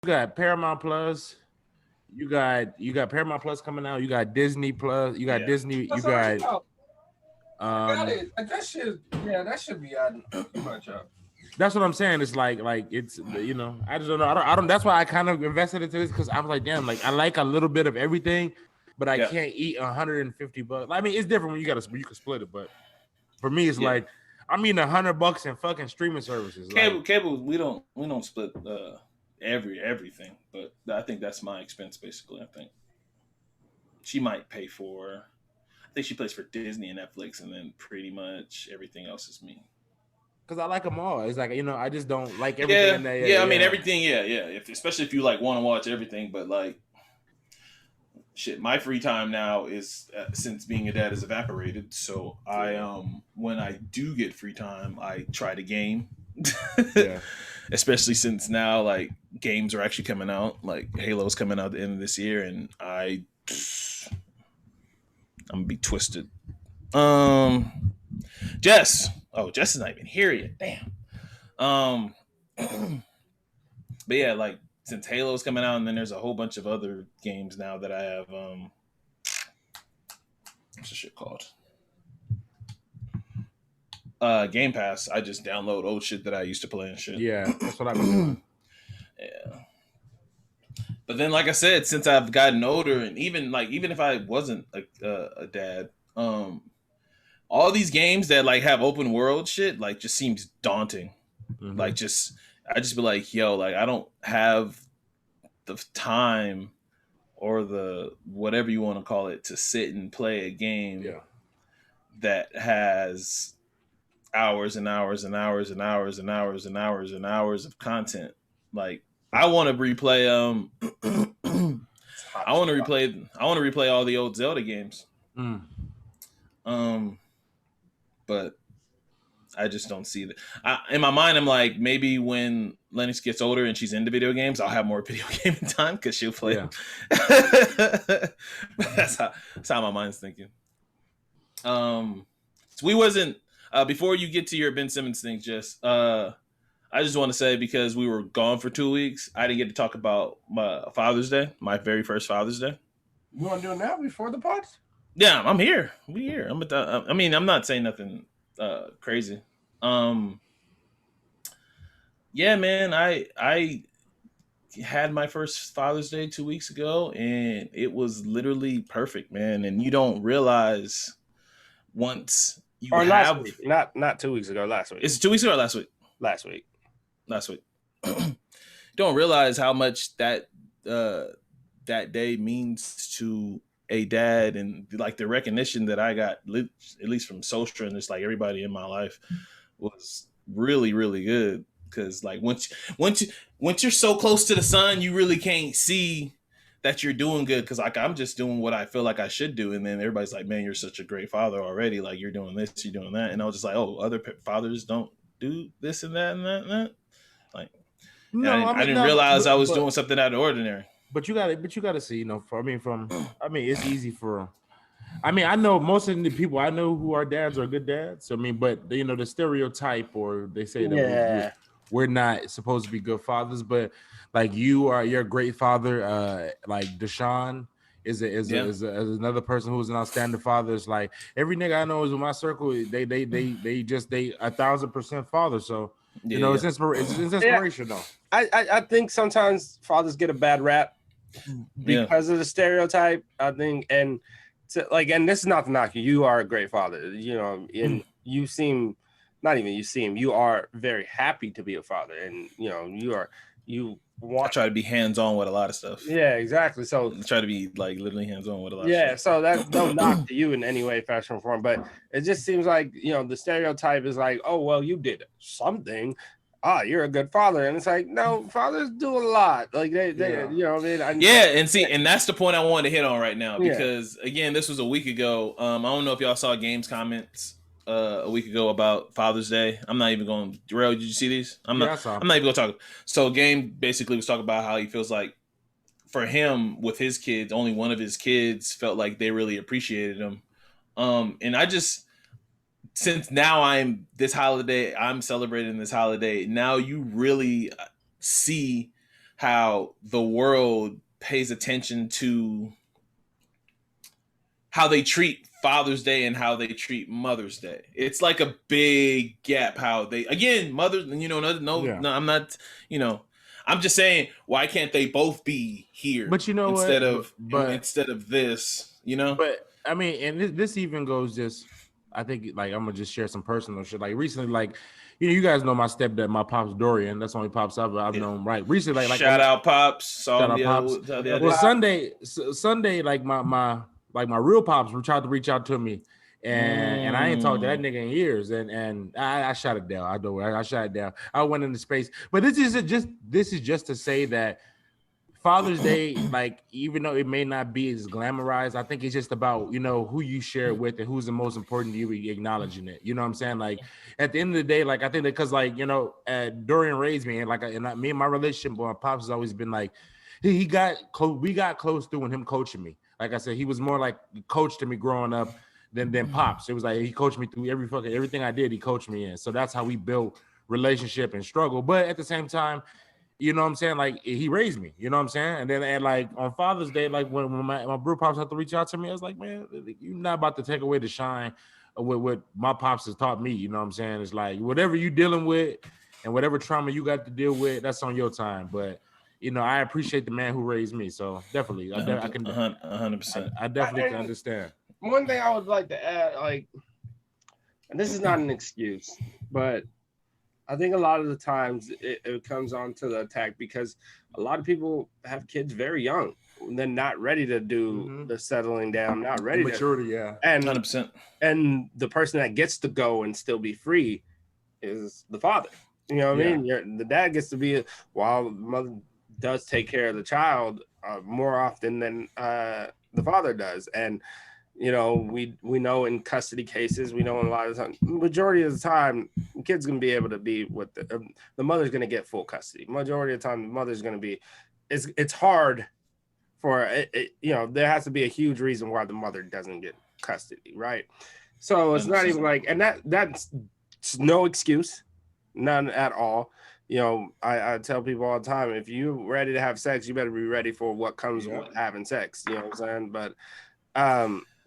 got Paramount Plus. You got Paramount Plus coming out. You got Disney Plus. You got Yeah. Disney. You That's all right. got I got um. it. That should, yeah, that should be adding too much up. That's what I'm saying. It's like it's I just don't know. I don't. That's why I kind of invested into this because I was like, damn, like I like a little bit of everything, but I Yeah. can't eat $150. I mean, it's different when you can split it, but for me, it's Yeah. like I'm eating $100 in fucking streaming services. Like, Cable. We don't split everything, but I think that's my expense basically. I think she might pay for. I think she pays for Disney and Netflix, and then pretty much everything else is me. because I like them all. It's like I just don't like everything Yeah, in there. yeah. I mean Yeah, everything. Yeah, yeah. Especially if you like want to watch everything, but like shit, my free time now is since being a dad is evaporated. So I when I do get free time, I try to game. yeah. Especially since now like games are actually coming out, like Halo's coming out at the end of this year, and I'm gonna be twisted. Jess. Oh, Jess is not even here yet. Damn. Um, but yeah, like since Halo's coming out, and then there's a whole bunch of other games now that I have. What's the shit called? Game Pass. I just download old shit that I used to play and shit. Yeah, that's what I've been doing. Yeah. But then, like I said, since I've gotten older, and even if I wasn't a dad, all these games that like have open world shit like just seems daunting. Mm-hmm. Like I just be like, yo, like I don't have the time or the whatever you want to call it to sit and play a game that has hours and hours and hours and hours and hours and hours and hours of content. Like I want to replay I want to replay all the old Zelda games. But I just don't see that. In my mind, I'm like, maybe when Lennox gets older and she's into video games, I'll have more video gaming time because she'll play. Yeah. that's how my mind's thinking. So we wasn't before you get to your Ben Simmons thing, Jess. I just want to say because we were gone for 2 weeks, I didn't get to talk about my Father's Day, my very first Father's Day. You want to do it now before the pod? Yeah, I'm here. We here. I mean, I'm not saying nothing crazy. Yeah, man, I had my first Father's Day 2 weeks ago, and it was literally perfect, man. And you don't realize once you or have last week. Not 2 weeks ago, last week. It's 2 weeks ago or last week? Last week. Don't realize how much that day means to a dad, and like the recognition that I got, at least from Soulja and just like everybody in my life, was really, really good. Because like once you're so close to the sun, you really can't see that you're doing good. Because like I'm just doing what I feel like I should do, and then everybody's like, "Man, you're such a great father already. Like you're doing this, you're doing that," and I was just like, "Oh, other fathers don't do this and that and that and that." Like, no, I didn't realize I was doing something out of the ordinary. But you gotta see, it's easy for. I know most of the people I know who are dads are good dads. But the stereotype, or they say that we're not supposed to be good fathers, but like you're a great father. Like Deshaun is another person who's an outstanding father. It's like every nigga I know is in my circle. They 1,000% father. So it's inspirational. I think sometimes fathers get a bad rap because of the stereotype. I think, and this is not to knock you. You are a great father, and you seem, not even you seem, you are very happy to be a father, and you want. I try to be hands-on with a lot of stuff. Yeah, exactly. So I try to be like literally hands-on with a lot of stuff. So that's no knock to you in any way, fashion, or form, but it just seems like, the stereotype is like, oh, well, you did something. You're a good father. And it's like, no, fathers do a lot. Like they and that's the point I wanted to hit on right now, because again, this was a week ago. I don't know if y'all saw Game's comments a week ago about Father's Day. I'm not even going. Darrell, did you see these? I'm not even going to talk. So Game basically was talking about how he feels like for him with his kids, only one of his kids felt like they really appreciated him. And I just, since now I'm celebrating this holiday. Now you really see how the world pays attention to how they treat Father's Day and how they treat Mother's Day. It's like a big gap how they, again, mothers, no, I'm not, I'm just saying, why can't they both be here? But instead what? Instead of this, But I mean, and this even goes just, I think, like, I'm gonna just share some personal shit. Like recently, like, you guys know my stepdad, my pops Dorian. That's the only pops I've known. Right recently, like shout out pops. Shout out pops. Well, Sunday, like my real pops tried to reach out to me, and I ain't talked to that nigga in years, and I shot it down. I shot it down. I went into space, but this is just to say that Father's Day, like, even though it may not be as glamorized, I think it's just about, who you share it with and who's the most important to you, acknowledging it. You know what I'm saying? Like, at the end of the day, like, I think that because, like, Dorian raised me, and me and my relationship with my pops has always been like, we got close through him coaching me. Like I said, he was more like coach to me growing up than pops. It was like he coached me through everything I did. He coached me in. So that's how we built relationship and struggle. But at the same time, you know what I'm saying? Like, he raised me, you know what I'm saying? And then, like, on Father's Day, like, when my bro pops had to reach out to me, I was like, man, you're not about to take away the shine of what my pops has taught me, you know what I'm saying? It's like, whatever you're dealing with and whatever trauma you got to deal with, that's on your time. But, I appreciate the man who raised me. So, definitely, I can 100%. I definitely can understand. One thing I would like to add, like, and this is not an excuse, but I think a lot of the times it comes on to the attack because a lot of people have kids very young. They're not ready to do the settling down, not ready to maturity, and 100%. And the person that gets to go and still be free is the father. You know what I mean? The dad gets to be, while the mother does take care of the child more often than the father does. And we know in custody cases, we know in a lot of the time, majority of the time, the kid's gonna be able to be with the mother's gonna get full custody. Majority of the time, the mother's gonna be. It's hard for it. There has to be a huge reason why the mother doesn't get custody, right? So it's not even like, and that's no excuse, none at all. I tell people all the time, if you're ready to have sex, you better be ready for what comes with having sex. You know what I'm saying? But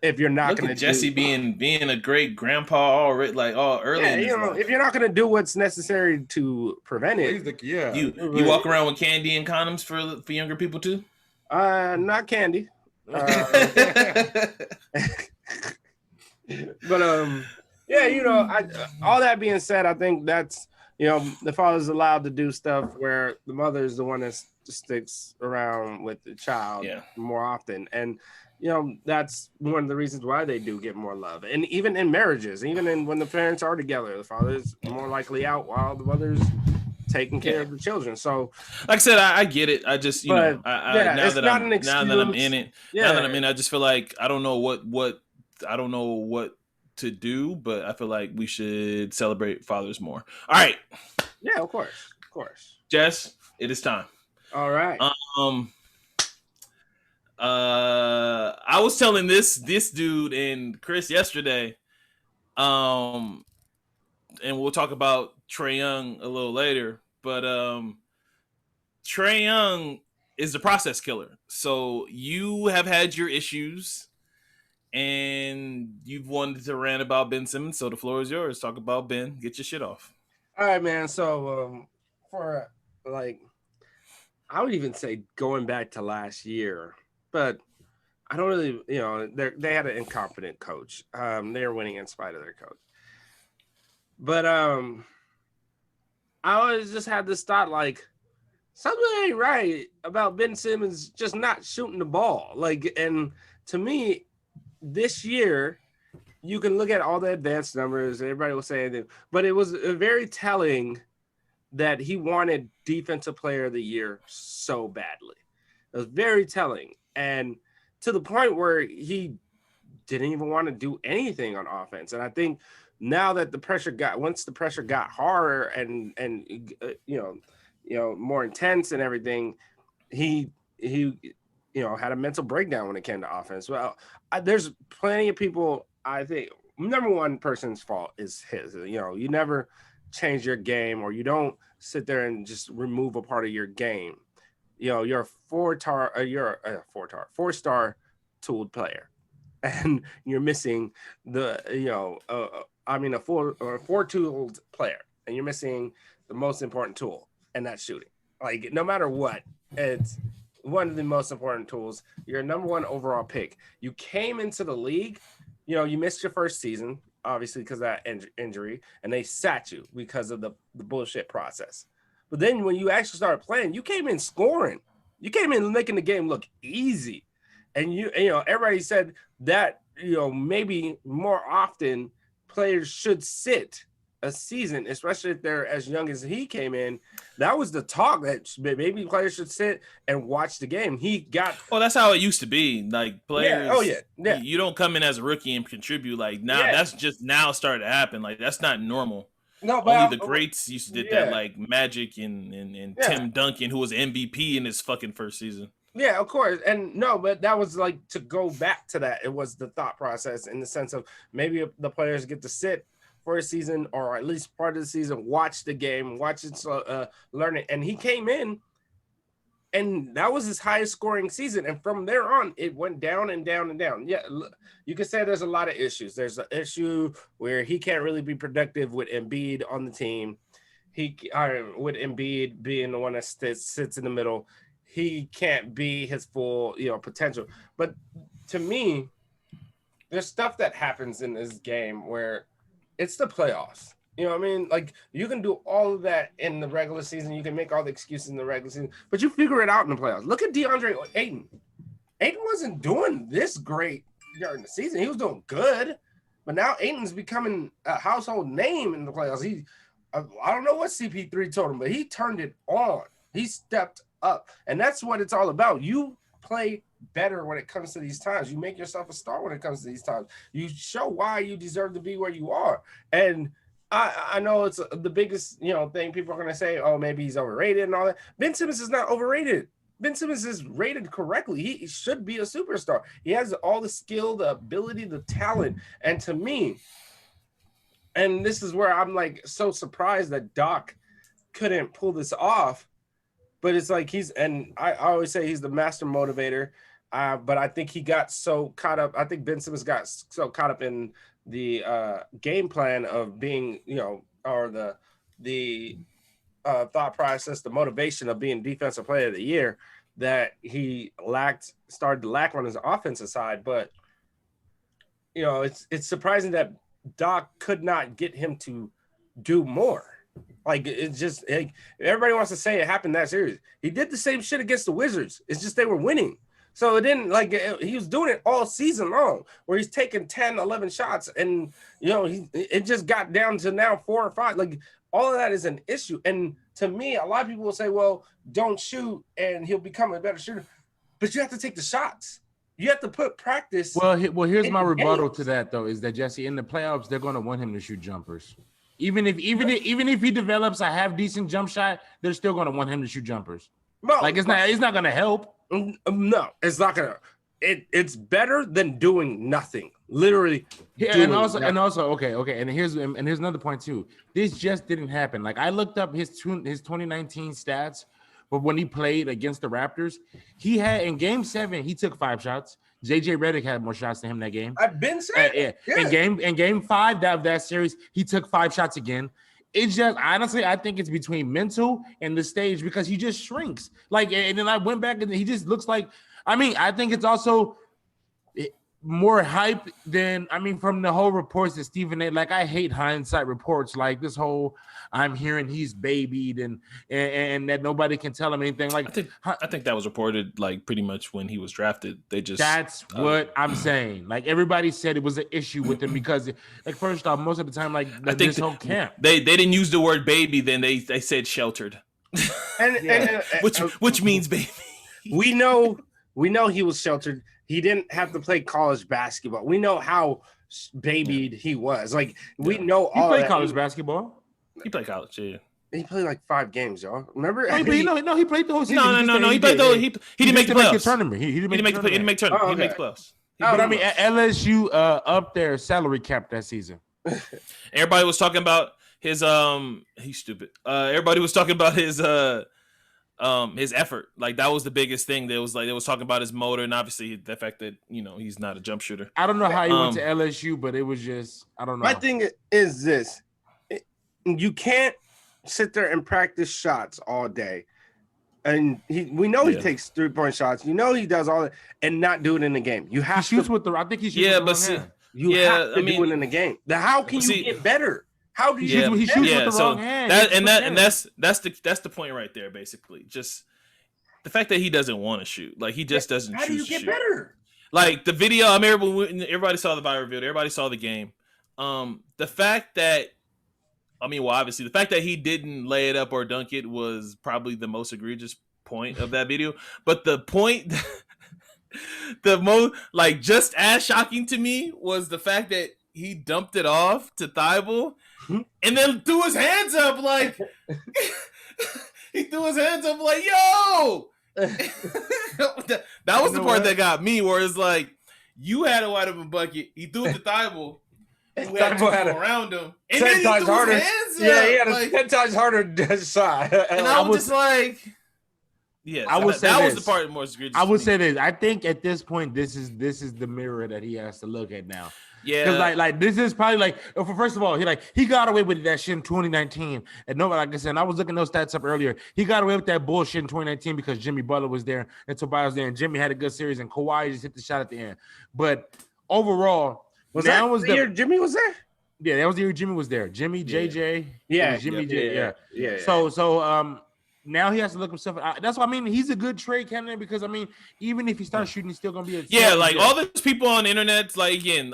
if you're not going to Jesse being a great grandpa already, like early in his life. If you're not going to do what's necessary to prevent it, you walk around with candy and condoms for younger people too. Not candy, but all that being said, I think that's the father's allowed to do stuff where the mother is the one that sticks around with the child more often, and that's one of the reasons why they do get more love. And even in marriages, when the parents are together, the father's more likely out while the mother's taking care of the children. So, like I said, I get it. I just, now that I'm in it, I just feel like I don't know what to do, but I feel like we should celebrate fathers more. All right. Yeah, of course. Jess, it is time. All right. I was telling this dude and Chris yesterday, and we'll talk about Trey Young a little later, but Trey Young is the process killer. So you have had your issues and you've wanted to rant about Ben Simmons, so the floor is yours. Talk about Ben. Get your shit off. All right, man. So for I would even say going back to last year, but I don't really, they had an incompetent coach. They were winning in spite of their coach. But I always just had this thought, like, something ain't right about Ben Simmons just not shooting the ball. Like, and to me, this year, you can look at all the advanced numbers. Everybody was saying that, but it was very telling that he wanted Defensive Player of the Year so badly. It was very telling. And to the point where he didn't even want to do anything on offense. And I think now that once the pressure got harder and more intense and everything, he had a mental breakdown when it came to offense. Well, there's plenty of people. I think number one person's fault is his. You never change your game, or you don't sit there and just remove a part of your game. you're a four-star tooled player, and you're missing a four tooled player, and you're missing the most important tool, and that's shooting. Like, no matter what, it's one of the most important tools. You're a number 1 overall pick. You came into the league, you missed your first season, obviously because of that injury, and they sat you because of the bullshit process. But then when you actually started playing, you came in scoring. You came in making the game look easy. And everybody said that, maybe more often players should sit a season, especially if they're as young as he came in. That was the talk, that maybe players should sit and watch the game. That's how it used to be. Like, players, yeah. You don't come in as a rookie and contribute. Like, now that's just now starting to happen. Like, that's not normal. No, but only the greats used to did that, like Magic and Tim Duncan, who was MVP in his fucking first season. Yeah, of course. And no, but that was like, to go back to that, it was the thought process in the sense of maybe the players get to sit for a season, or at least part of the season, watch the game, watch it, learn it. And he came in, and that was his highest scoring season. And from there on, it went down and down and down. Yeah, you could say there's a lot of issues. There's an issue where he can't really be productive with Embiid on the team. With Embiid being the one that sits in the middle, he can't be his full, potential. But to me, there's stuff that happens in this game where it's the playoffs. You know what I mean? Like, you can do all of that in the regular season. You can make all the excuses in the regular season, but you figure it out in the playoffs. Look at DeAndre Ayton. Ayton wasn't doing this great during the season. He was doing good, but now Ayton's becoming a household name in the playoffs. I don't know what CP3 told him, but he turned it on. He stepped up, and that's what it's all about. You play better when it comes to these times. You make yourself a star when it comes to these times. You show why you deserve to be where you are. And I know it's the biggest, thing people are going to say, oh, maybe he's overrated and all that. Ben Simmons is not overrated. Ben Simmons is rated correctly. He should be a superstar. He has all the skill, the ability, the talent. And to me, and this is where I'm like so surprised that Doc couldn't pull this off, but it's like I always say he's the master motivator. But I think he got so caught up. I think Ben Simmons got so caught up in the game plan of being, or the thought process, the motivation of being defensive player of the year, that he started to lack on his offensive side. But, it's surprising that Doc could not get him to do more. Like, it's just, like, everybody wants to say it happened that series. He did the same shit against the Wizards. It's just they were winning. So it didn't, like, he was doing it all season long, where he's taking 10, 11 shots, and, it just got down to now 4 or 5. Like, all of that is an issue. And to me, a lot of people will say, well, don't shoot and he'll become a better shooter. But you have to take the shots. You have to put practice. Well, here's my rebuttal to that, though, is that, Jesse, in the playoffs, they're going to want him to shoot jumpers. Even if he develops a half decent jump shot, they're still going to want him to shoot jumpers. Well, like, it's not going to help. No, it's not gonna. It's better than doing nothing. Literally. Yeah, and also, okay. And here's another point too. This just didn't happen. Like, I looked up his 2019 stats, but when he played against the Raptors, he had in Game 7 he took 5 shots. JJ Redick had more shots than him that game. I've been saying. In Game 5 of that series, he took 5 shots again. It's just, honestly, I think it's between mental and the stage, because he just shrinks. Like, and then I went back and he just looks like, I think it's also more hype than, from the whole reports that Stephen A. Like, I hate hindsight reports, like this whole, I'm hearing he's babied and that nobody can tell him anything. Like, I think that was reported like pretty much when he was drafted. That's what I'm saying. Like, everybody said it was an issue with him because, like, first off, most of the time, like, I think this whole camp, they didn't use the word baby, then they said sheltered, which means baby. We know he was sheltered. He didn't have to play college basketball. We know how babied he was. Like, we know all that. He played college basketball. He played college, yeah. He played like 5 games, y'all. Remember? He played the whole season. No. He played the. He didn't make the playoffs. Tournament. He didn't make the tournament. He didn't make the playoffs. But LSU up their salary cap that season. Everybody was talking about his. He's stupid. Everybody was talking about his his effort. Like that was the biggest thing. There was like it was talking about his motor and obviously the fact that he's not a jump shooter. I don't know how he went to LSU, but it was just I don't know. My thing is this: you can't sit there and practice shots all day, and we know he takes 3-point shots. You know he does all that, and not do it in the game. You have to. I think he shoots with the wrong hand. You have to do it in the game. How can you get better? How do you? He shoots with the wrong hand. That's the point right there. Basically, just the fact that he doesn't want to shoot, like he just doesn't. How do you get better? Like the video, I mean, everybody saw the viral video. Everybody saw the game. The fact that, obviously, the fact that he didn't lay it up or dunk it was probably the most egregious point of that video. But the point, the most just as shocking to me was the fact that he dumped it off to Thibault and then threw his hands up like he threw his hands up like, yo. That was the part that got me, where it's like you had a wide open bucket, he threw it to Thibault, and we had to around him, and 10 times harder. He had a 10 times harder shot. And I was just like, yeah, I would say that was the part more egregious. I would say this. I think at this point, this is the mirror that he has to look at now. Yeah, because like this is probably first of all, he got away with that shit in 2019, and nobody, like I said, I was looking those stats up earlier. He got away with that bullshit in 2019 because Jimmy Butler was there and Tobias was there, and Jimmy had a good series, and Kawhi just hit the shot at the end. But overall, was that the year Jimmy was there? Yeah, that was the year Jimmy was there. Jimmy, JJ, yeah. So now he has to look himself. That's what I mean. He's a good trade candidate because even if he starts shooting, he's still gonna be all those people on the internet. Like again,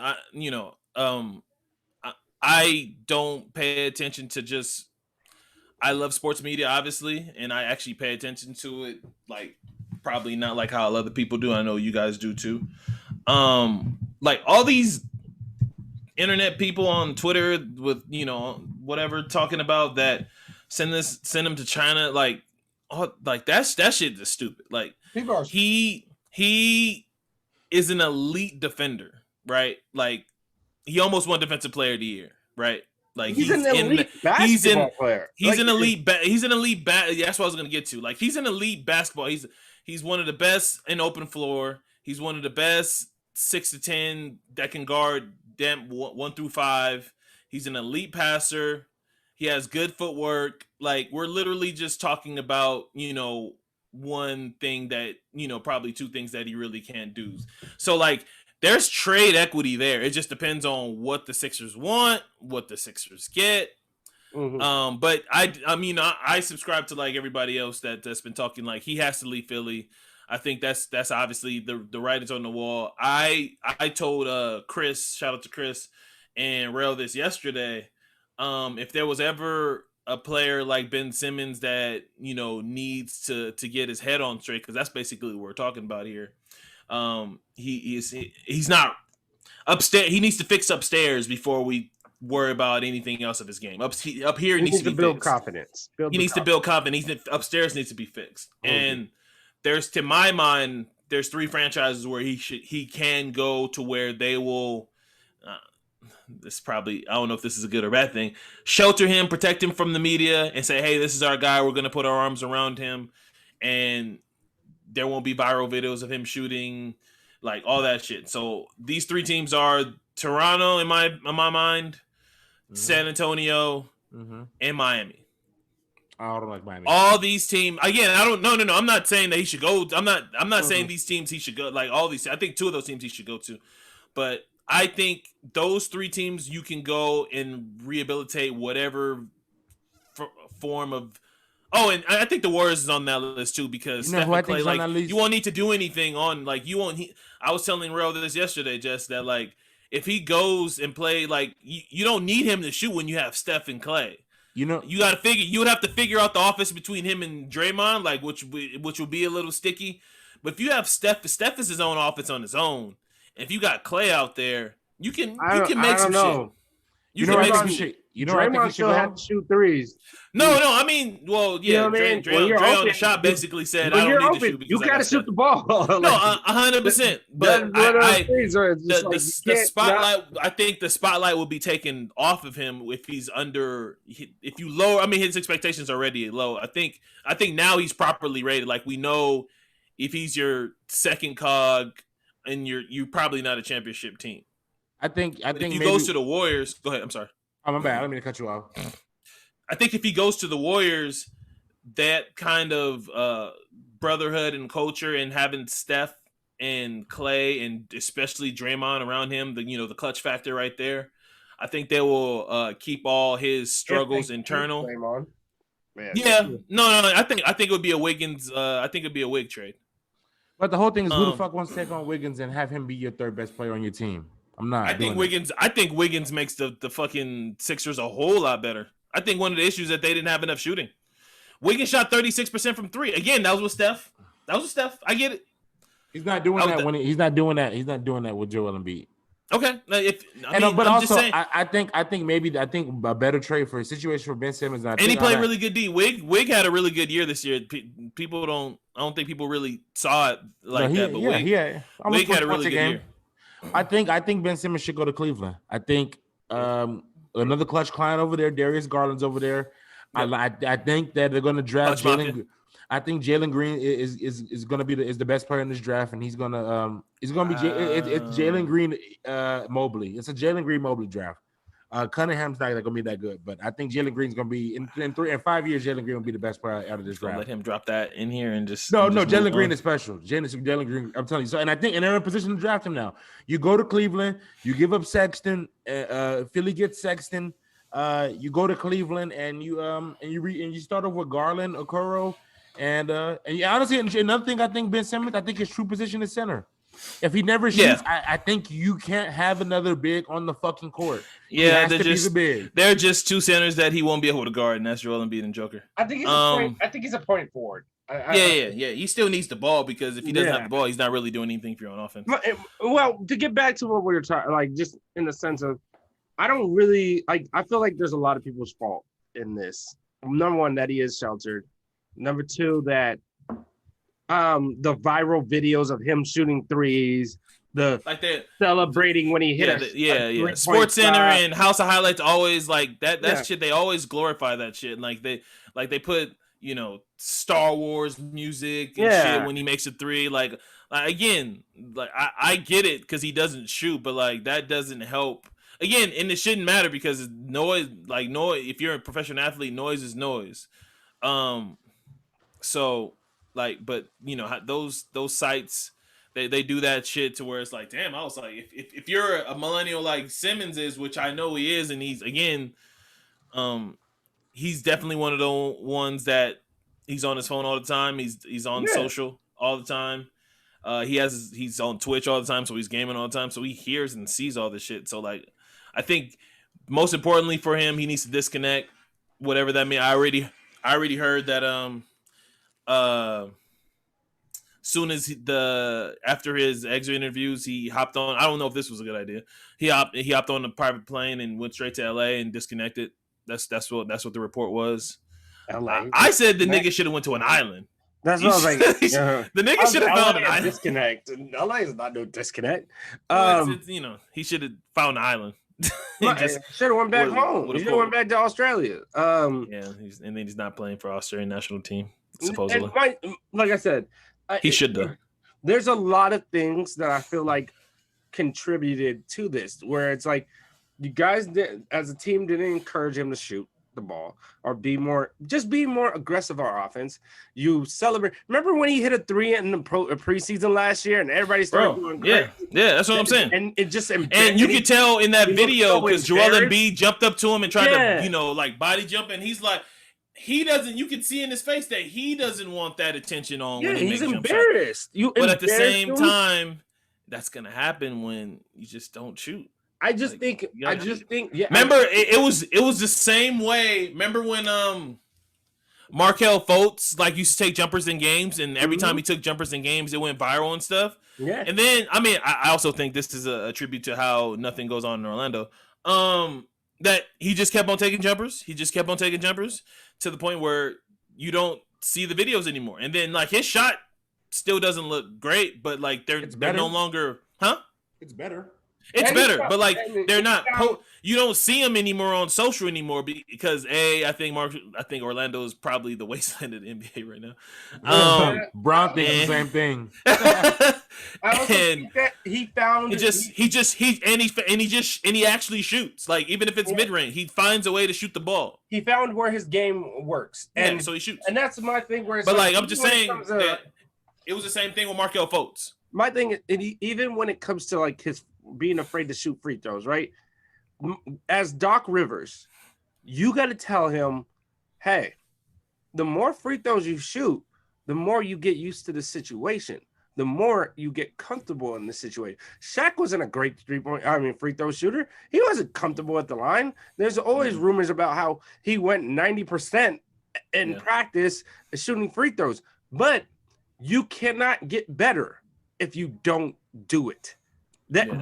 I don't pay attention to just. I love sports media, obviously, and I actually pay attention to it. Like probably not like how other people do. I know you guys do too. Like all these internet people on Twitter with whatever talking about that. Send them to China, that shit is stupid. Like he is an elite defender, right? Like he almost won Defensive Player of the Year, right? Like he's an elite basketball player. He's an elite. He's an elite. That's what I was gonna get to. Like he's an elite basketball. He's one of the best in open floor. He's one of the best 6 to 10 that can guard them 1 through 5. He's an elite passer. He has good footwork. Like we're literally just talking about, one thing that, probably 2 things that he really can't do. So like there's trade equity there. It just depends on what the Sixers want, what the Sixers get. Mm-hmm. But I subscribe to like everybody else that's been talking like he has to leave Philly. I think that's obviously the writing's on the wall. I told Chris, shout out to Chris and Rail this yesterday. If there was ever a player like Ben Simmons that needs to get his head on straight, because that's basically what we're talking about here. He's not upstairs. He needs to fix upstairs before we worry about anything else of his game. Up here, he needs to build confidence. He needs to build confidence. Upstairs needs to be fixed. And to my mind, there's 3 franchises where he can go to where they will. This probably, I don't know if this is a good or bad thing, shelter him, protect him from the media, and say, hey, this is our guy. We're going to put our arms around him, and there won't be viral videos of him shooting, like all that shit. So these 3 teams are Toronto, in my mind, San Antonio, and Miami. I don't like Miami. All these teams, again, no. I'm not saying that he should go. I'm not saying these teams he should go, like all these. I think 2 of those teams he should go to, but I think those 3 teams you can go and rehabilitate whatever form of. Oh, and I think the Warriors is on that list too because Steph and Clay, like you won't need to do anything on like you won't. I was telling Rail this yesterday, Jess, that like if he goes and play like you don't need him to shoot when you have Steph and Clay. You got to figure. You would have to figure out the offense between him and Draymond, like which will be a little sticky. But if you have Steph is his own offense on his own. If you got Clay out there, you can make some shit. You can make some shit. You know, I think he still had to shoot ththrees. No. I mean, well, yeah. You know Dre on the shot basically said, "I don't need to shoot because you got to shoot the ball." No, 100%. But the spotlight. I think the spotlight will be taken off of him if he's under. If you lower, I mean, his expectations are already low. I think now he's properly rated. Like we know, if he's your second cog, and you're probably not a championship team. I think if he goes to the Warriors, go ahead. I'm sorry. Oh, my bad. I didn't mean to cut you off. I think if he goes to the Warriors, that kind of brotherhood and culture, and having Steph and Clay and especially Draymond around him, the clutch factor right there, I think they will keep all his struggles internal. Draymond. Yeah, no. I think it would be a Wiggins. I think it'd be a Wig trade. But the whole thing is, who the fuck wants to take on Wiggins and have him be your third best player on your team? I'm not. I think Wiggins makes the fucking Sixers a whole lot better. I think one of the issues is that they didn't have enough shooting. Wiggins shot 36% from three. Again, that was with Steph. I get it. He's not doing that when he's not doing that. He's not doing that with Joel Embiid. Okay, I think a better trade for a situation for Ben Simmons. And he played really good D. Wig had a really good year this year. I don't think people really saw it like that. But Wig had a really good year. I think Ben Simmons should go to Cleveland. I think another clutch client over there, Darius Garland's over there. Yep. I think that they're going to draft Jalen. I think Jalen Green is going to be the best player in this draft, and he's going to be it's Jalen Green Mobley. It's a Jalen Green Mobley draft. Cunningham's not going to be that good, but I think Jalen Green's going to be in 5 years. Jalen Green will be the best player out of this draft. Let him drop that in here and just Jalen Green is special. Jalen Green, I'm telling you. So, and they're in a position to draft him now. You go to Cleveland, you give up Sexton. Philly gets Sexton. You go to Cleveland and you start off with Garland, Okoro, and honestly, another thing I think Ben Simmons, I think his true position is center. If he never shoots, I think you can't have another big on the fucking court. Yeah, they're just two centers that he won't be able to guard, and that's Joel Embiid and Joker. I think he's a point forward. Yeah. He still needs the ball, because if he doesn't have the ball, he's not really doing anything for you on offense. Well, to get back to what we were talking, like just in the sense of, I don't really like. I feel like there's a lot of people's fault in this. Number one, that he is sheltered. Number two, that the viral videos of him shooting threes, celebrating when he hit a Sports Center and House of Highlights always like that shit. They always glorify that shit. And they put Star Wars music and shit when he makes a three. Like again, like I get it because he doesn't shoot, but like that doesn't help. Again, and it shouldn't matter because noise. If you're a professional athlete, noise is noise. So. But those sites, they do that shit to where it's like, damn, I was like, if you're a millennial like Simmons is, which I know he is, and he's definitely one of the ones he's on his phone all the time. He's on social all the time. He's on Twitch all the time, so he's gaming all the time, so he hears and sees all this shit. So like, I think most importantly for him, he needs to disconnect, whatever that means. I already heard that soon as after his exit interviews, he hopped on. I don't know if this was a good idea. He hopped on a private plane and went straight to LA and disconnected. That's what the report was. LA. I said the nigga should have went to an island. That's what I was like. The nigga should have found an island. Disconnect. LA is not no disconnect. He should have found an island. Should have went back home. He should have went back to Australia. And then he's not playing for Australian national team. Supposedly, like I said, he should though. There's a lot of things that I feel like contributed to this, where it's like you guys as a team didn't encourage him to shoot the ball or be more aggressive on offense. You celebrate. Remember when he hit a three in the preseason last year, and everybody started doing crazy? Yeah, that's what I'm saying. And it just and you could tell in that video because Joel Embiid jumped up to him and tried to body jump, and he's like. He doesn't. You can see in his face that he doesn't want that attention on. Yeah, when he he's embarrassed. But at the same time, that's gonna happen when you just don't shoot. I just think. Yeah. Remember, it was the same way. Remember when Markelle Fultz used to take jumpers in games, and every time he took jumpers in games, it went viral and stuff. Yeah. And then I also think this is a tribute to how nothing goes on in Orlando. that he just kept on taking jumpers. He just kept on taking jumpers to the point where you don't see the videos anymore. And then like his shot still doesn't look great, but like they're no longer, It's better. It's better, but like they're not. You don't see them anymore on social anymore because I think Orlando is probably the wasteland of the NBA right now. Brown thinks the same thing. I also think that he found he actually shoots. Like even if it's mid range, he finds a way to shoot the ball. He found where his game works, and so he shoots. And that's my thing. Where but like I'm just saying that it was the same thing with Markelle Fultz. My thing, even when it comes to like his being afraid to shoot free throws, right? As Doc Rivers, you got to tell him, hey, the more free throws you shoot, the more you get used to the situation, the more you get comfortable in the situation. Shaq wasn't a great free throw shooter. He wasn't comfortable at the line. There's always rumors about how he went 90% in practice shooting free throws, but you cannot get better if you don't do it.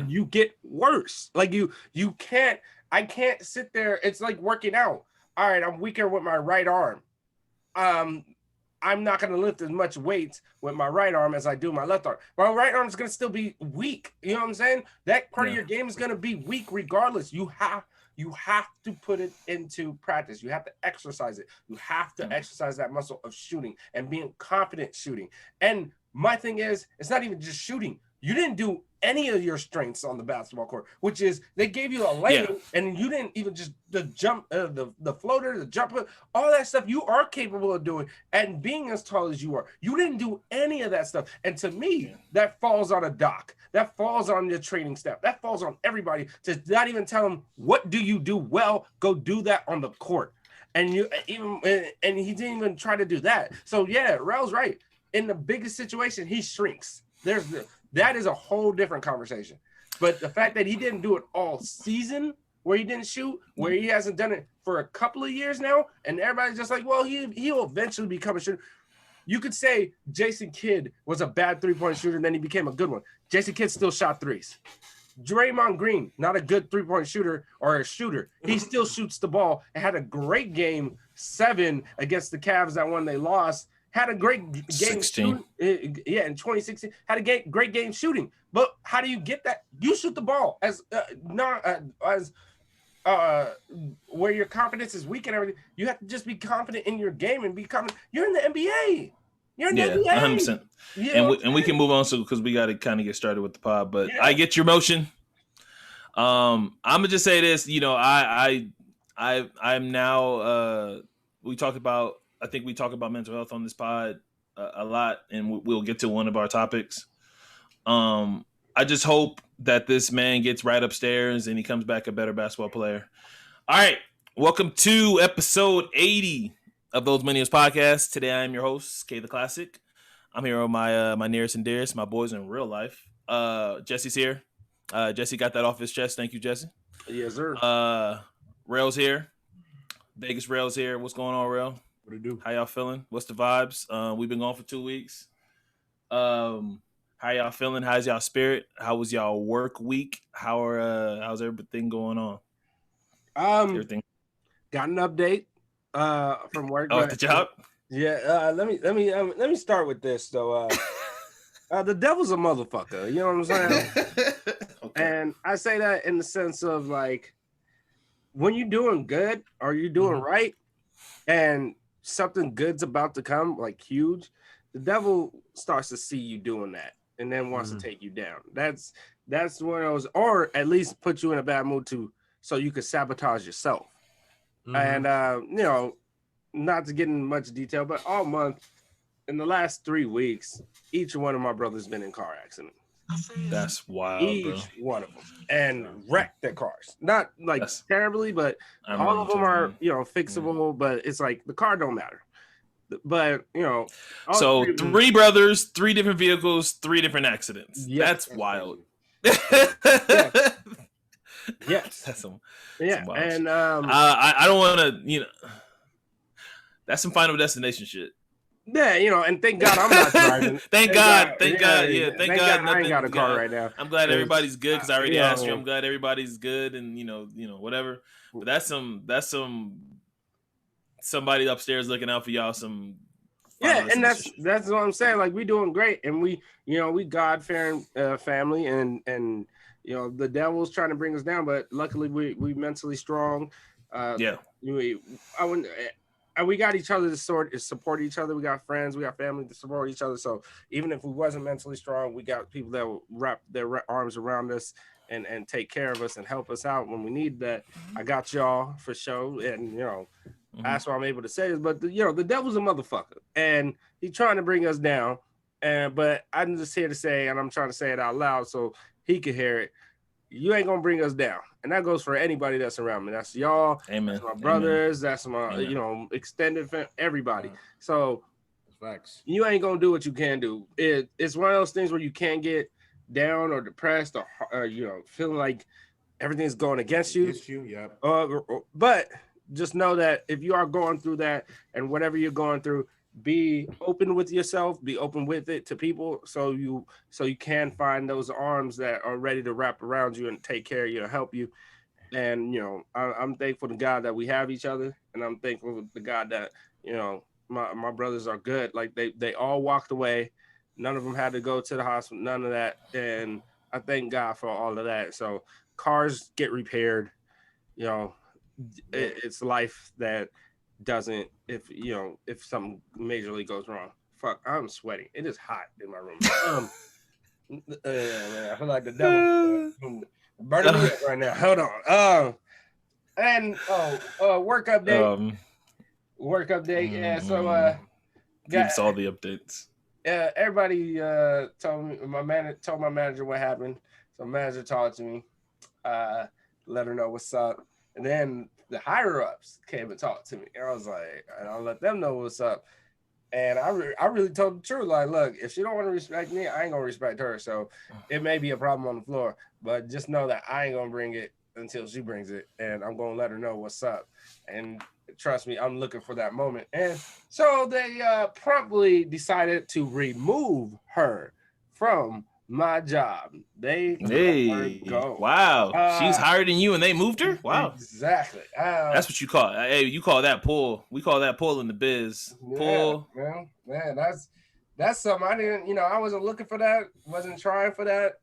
You get worse. Like you can't. I can't sit there. It's like working out. All right, I'm weaker with my right arm. I'm not going to lift as much weight with my right arm as I do my left arm. My right arm is going to still be weak. You know what I'm saying? That part of your game is going to be weak regardless. You have to put it into practice. You have to exercise it. You have to exercise that muscle of shooting and being confident shooting. And my thing is, it's not even just shooting. You didn't do any of your strengths on the basketball court, which is they gave you a lane and you didn't even just the jump, the floater, the jumper, all that stuff you are capable of doing. And being as tall as you are, you didn't do any of that stuff. And to me, that falls on a Doc. That falls on your training staff. That falls on everybody to not even tell them, what do you do well? Go do that on the court. And he didn't even try to do that. So yeah, Rel's right. In the biggest situation, he shrinks. That is a whole different conversation. But the fact that he didn't do it all season, where he didn't shoot, where he hasn't done it for a couple of years now, and everybody's just like, well, he'll eventually become a shooter. You could say Jason Kidd was a bad three-point shooter, and then he became a good one. Jason Kidd still shot threes. Draymond Green, not a good three-point shooter or a shooter. He still shoots the ball and had a great game 7 against the Cavs, that one they lost. Had a great game 16. in 2016. Had a great game shooting. But how do you get that? You shoot the ball where your confidence is weak and everything. You have to just be confident in your game and be confident. You're in the NBA. You're in the NBA. 100%. And we can move on because we got to kind of get started with the pod. But I get your motion. I'm gonna just say this. You know, I'm now. We talked about. I think we talk about mental health on this pod a lot, and we'll get to one of our topics. I just hope that this man gets right upstairs and he comes back a better basketball player. All right. Welcome to episode 80 of Those Millennials Podcast. Today I am your host, K the Classic. I'm here with my nearest and dearest, my boys in real life. Jesse's here. Jesse got that off his chest. Thank you, Jesse. Yes, sir. Rail's here. Vegas Rail's here. What's going on, Rail? What do you do? How y'all feeling? What's the vibes? We've been gone for 2 weeks. How y'all feeling? How's y'all spirit? How was y'all work week? How's everything going on? Everything. Got an update from work. Oh, at the job? Yeah. Let me start with this though. The devil's a motherfucker. You know what I'm saying? Okay. And I say that in the sense of like, when you're doing good or you're doing right, and something good's about to come, like huge, the devil starts to see you doing that and then wants to take you down. That's one of those, or at least put you in a bad mood so you could sabotage yourself. And you know, not to get in much detail, but all month in the last 3 weeks, each one of my brothers been in car accidents. That's wild, each one of them, and wrecked their cars. Not like terribly, but all of them are, you know, fixable. But it's like the car don't matter. But you know, so 3 brothers, 3 different vehicles, 3 different accidents. Yes, that's wild. Yes, that's some wild and shit. I don't want to, you know, that's some Final Destination shit. Yeah, you know, and thank God I'm not driving. Thank God, thank God I ain't got a car right now. I'm glad everybody's good because I already asked you. I'm glad everybody's good, and you know, whatever. But that's somebody upstairs looking out for y'all. Some and that's what I'm saying. Like, we doing great, and we God fearing family, and you know, the devil's trying to bring us down, but luckily we mentally strong. We got each other to support each other. We got friends, we got family to support each other. So even if we wasn't mentally strong, we got people that will wrap their arms around us and take care of us and help us out when we need that. I got y'all for sure, and you know, that's what I'm able to say is. But the devil's a motherfucker, and he's trying to bring us down. But I'm just here to say, and I'm trying to say it out loud so he can hear it. You ain't gonna bring us down, and that goes for anybody that's around me. That's y'all. Amen. That's my brothers. Amen. That's my extended family, everybody. So facts. You ain't gonna do what you can do. It's one of those things where you can't get down or depressed or feeling like everything's going against you. Yep. But just know that if you are going through that and whatever you're going through, be open with yourself, be open with it to people, so you can find those arms that are ready to wrap around you and take care of you and help you. And I'm thankful to God that we have each other, and I'm thankful to God that my brothers are good. Like they all walked away, none of them had to go to the hospital, none of that, and I thank God for all of that. So cars get repaired, it's life that doesn't, if something majorly goes wrong. Fuck, I'm sweating. It is hot in my room. Man, I feel like the devil burning me up right now. Hold on. Work update. Work update. Yeah. So gives all the updates. Everybody told my manager what happened. So manager talked to me, let her know what's up, and then the higher ups came and talked to me. And I was like, and I'll let them know what's up. And I really told the truth. Like, look, if she don't want to respect me, I ain't gonna respect her. So it may be a problem on the floor, but just know that I ain't gonna bring it until she brings it, and I'm gonna let her know what's up. And trust me, I'm looking for that moment. And so they promptly decided to remove her from my job. They let her go. Wow. She's higher than you and they moved her? Wow. Exactly. That's what you call it. Hey, you call that pull. We call that pull in the biz. Pull. Man, that's something I didn't, I wasn't looking for that. Wasn't trying for that.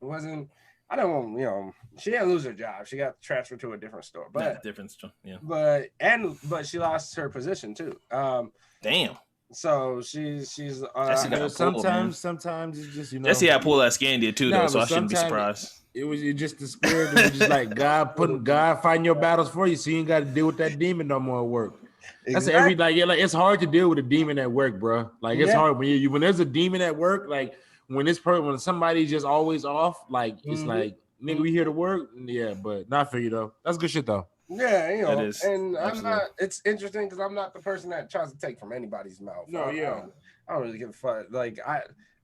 I don't want, she didn't lose her job. She got transferred to a different store. But different store, yeah. But she lost her position too. Damn. So she's sometimes it's just Jesse had pull that Scandia too though, so I shouldn't be surprised. It was just the spirit. It was just like God find your battles for you, so you ain't got to deal with that demon no more at work. That's like it's hard to deal with a demon at work, bro. Like it's hard when there's a demon at work. Like when somebody's just always off, like it's like nigga, we here to work. Yeah, but not for you though. That's good shit though. Yeah, it is. And I'm not. It's interesting because I'm not the person that tries to take from anybody's mouth. No, I don't really give a fuck. Like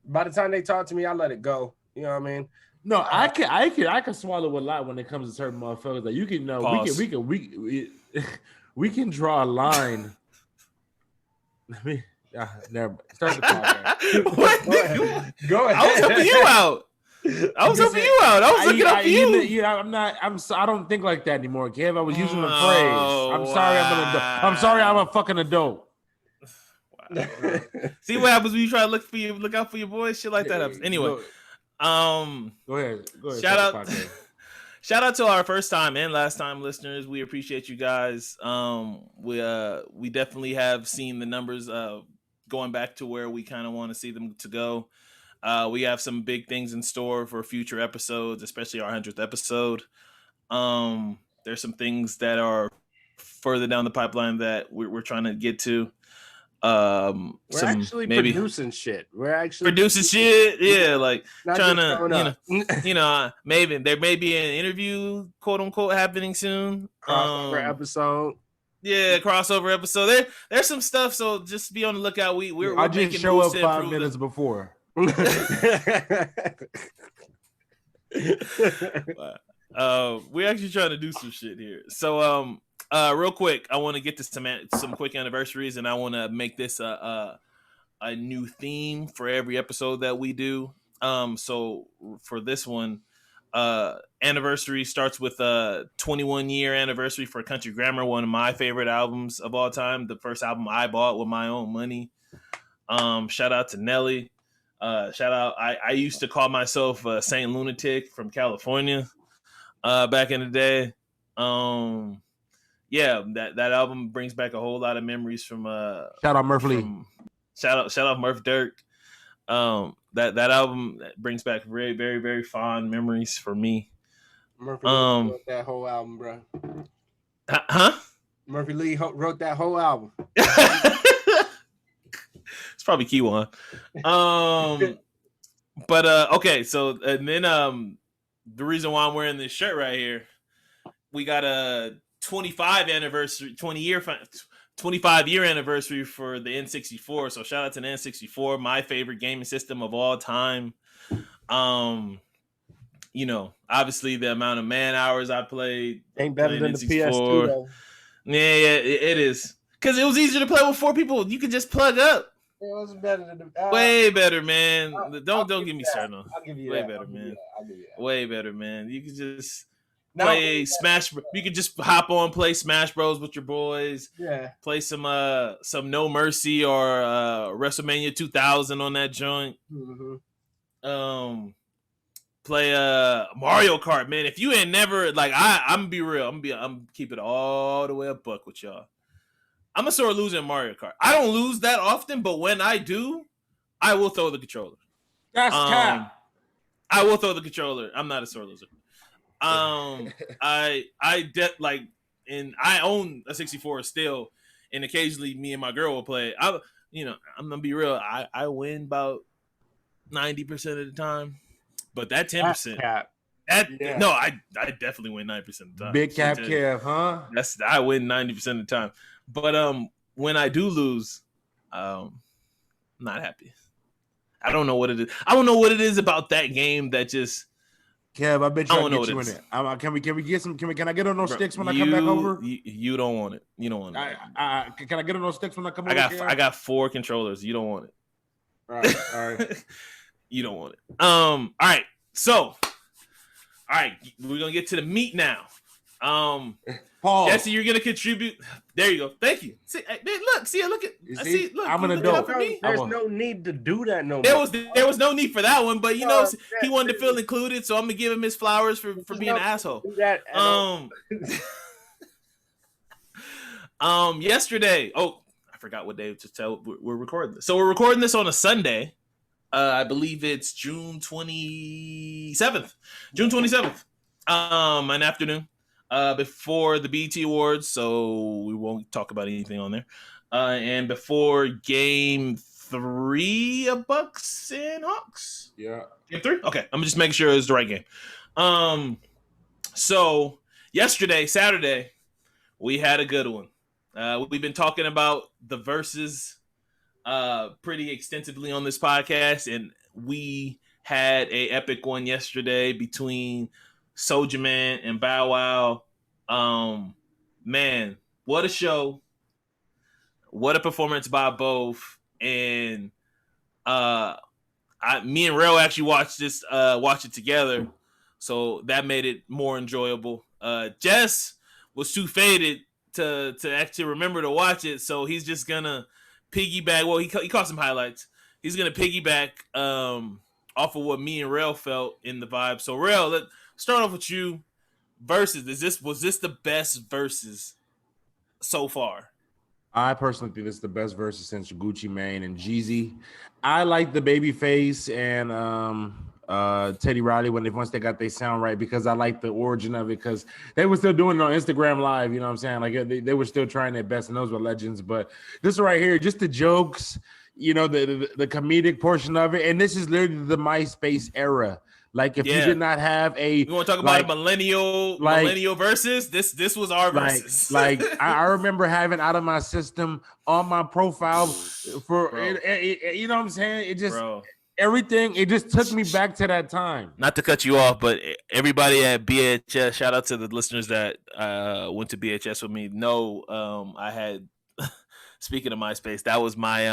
by the time they talk to me, I let it go. You know what I mean? No, I can swallow a lot when it comes to certain motherfuckers. Like you can know, we can draw a line. Never start the podcast. Go ahead. I was helping you out. I was looking up for you. I don't think like that anymore, Kev. I was using the phrase. I'm sorry, I'm an adult. I'm sorry, I'm a fucking adult. Wow. See what happens when you try to look out for your boys, shit like that. Anyway, go ahead. Shout out to our first time and last time listeners. We appreciate you guys. We definitely have seen the numbers going back to where we kind of want to see them to go. We have some big things in store for future episodes, especially our 100th episode. There's some things that are further down the pipeline that we're trying to get to. We're actually producing shit. We're actually producing shit. Yeah, like trying to, maybe there may be an interview, quote unquote, happening soon. Crossover episode. Yeah, crossover episode. There's some stuff, so just be on the lookout. We're I just show up 5 minutes before. We're actually trying to do some shit here. So real quick, I want to get to some quick anniversaries, and I want to make this a a new theme for every episode that we do. So for this one, anniversary starts with a 21-year anniversary for Country Grammar, one of my favorite albums of all time. The first album I bought with my own money. Shout out to Nelly. Shout out. I used to call myself Saint Lunatic from California back in the day. Yeah, that album brings back a whole lot of memories from shout out Murph Lee. Shout out Murph Dirk. That album brings back very, very, very fond memories for me. Murphy Lee wrote that whole album, bro. Huh? Murphy Lee wrote that whole album. It's probably key one. But okay, so and then the reason why I'm wearing this shirt right here, we got a 25 year anniversary for the N64. So shout out to the N64, my favorite gaming system of all time. You know, obviously the amount of man hours I played ain't better than the PS2 though. Yeah, it is. Because it was easier to play with 4 people. You could just plug up. It was better than the way better, man. Don't get me started on. I'll give you way that. better, man. I'll give you that. Way better, man. You could just play Smash. You could just hop on, play Smash Bros with your boys. Yeah. Play some No Mercy or WrestleMania 2000 on that joint. Mm-hmm. Play Mario Kart, man. If you ain't never like, I'm gonna be real. I'm keep it all the way a buck with y'all. I'm a sore loser in Mario Kart. I don't lose that often, but when I do, I will throw the controller. That's cap. I will throw the controller. I'm not a sore loser. I own a 64 still, and occasionally me and my girl will play. I'm gonna be real. I win about 90% of the time, but that 10%. No, I definitely win 90% of the time. Big cap Kev, huh? I win 90% of the time. But when I do lose, I'm not happy. I don't know what it is. I don't know what it is about that game that just. Kev, I bet you I'll get you in it. Can we get some? Can I get on those sticks when I come back over? You don't want it. You don't want it. Can I get on those sticks when I come over? I got 4 controllers. You don't want it. All right. You don't want it. All right. So, all right, we're gonna get to the meat now. Paul, Jessie, you're gonna contribute. There you go. Thank you. See, look at. Look, I'm an adult. There's no need to do that no more. There was no need for that one, but he wanted to feel included, so I'm gonna give him his flowers for being an asshole. Yesterday. Oh, I forgot what day to tell. We're recording this. So we're recording this on a Sunday. I believe it's June 27th. An afternoon. Before the BET Awards, so we won't talk about anything on there. And before Game 3 of Bucks and Hawks. Yeah. Game 3? Okay, I'm just making sure it's the right game. So yesterday, Saturday, we had a good one. We've been talking about the Verzuz pretty extensively on this podcast, and we had a epic one yesterday between Soulja Man and Bow Wow. Man, what a show. What a performance by both. And me and Rel actually watched it together. So that made it more enjoyable. Jess was too faded to actually remember to watch it, so he's just gonna piggyback. Well, he caught some highlights. He's gonna piggyback off of what me and Rel felt in the vibe. So Rel, let's start off with you. Verzuz. Was this the best Verzuz so far? I personally think this is the best Verzuz since Gucci Mane and Jeezy. I like the Babyface and Teddy Riley once they got their sound right, because I like the origin of it, because they were still doing it on Instagram Live. You know what I'm saying? Like they were still trying their best, and those were legends. But this right here, just the jokes, the comedic portion of it, and this is literally the MySpace era. Like if you did not have you want to talk about a millennial Verzuz, this was our Verzuz. I remember having Out of My System on my profile for you know what I'm saying? It just everything. It just took me back to that time. Not to cut you off, but everybody at BHS, shout out to the listeners that went to BHS with me. I had speaking of MySpace, that was my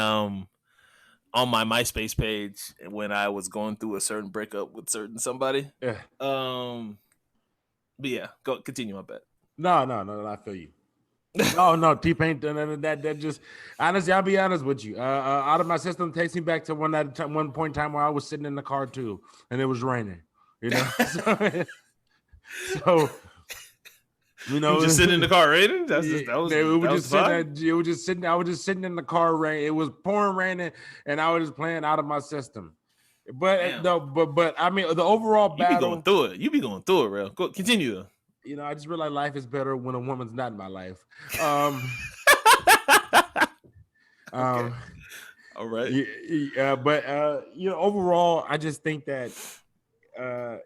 on my MySpace page when I was going through a certain breakup with certain somebody. Yeah. But yeah, go continue. My bet. No, I feel you. No, T-Pain. That just honestly, I'll be honest with you. Out of my system takes me back to one point in time where I was sitting in the car too, and it was raining. You know, so you know, just sitting in the car raining. I was just sitting in the car rain. It was pouring raining, and I was just playing out of my system. But but I mean, the overall battle. You be going through it. You be going through it, real. Go continue though. You know, I just realized life is better when a woman's not in my life. Okay. All right. But you know, overall, I just think that I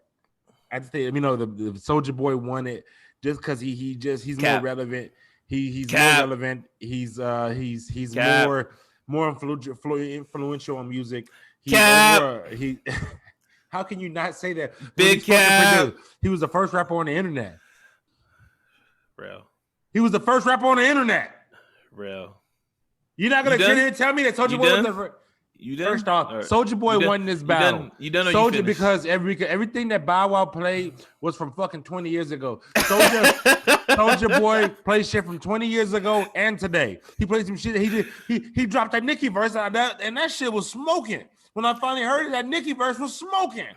just think, you know, the Soulja Boy won it just because he's more relevant. He's more relevant. He's more influential on music. How can you not say that? Big Cap. He was the first rapper on the internet. Real. He was the first rapper on the internet. Real. You're not gonna sit here and tell me that Soulja Boy was the first. First off, Soulja Boy won this battle. You done Soulja because everything that Bow Wow played was from fucking 20 years ago. Soulja Boy plays shit from 20 years ago and today. He played some shit that he dropped that Nicki verse and that shit was smoking. When I finally heard it, that Nicki verse was smoking.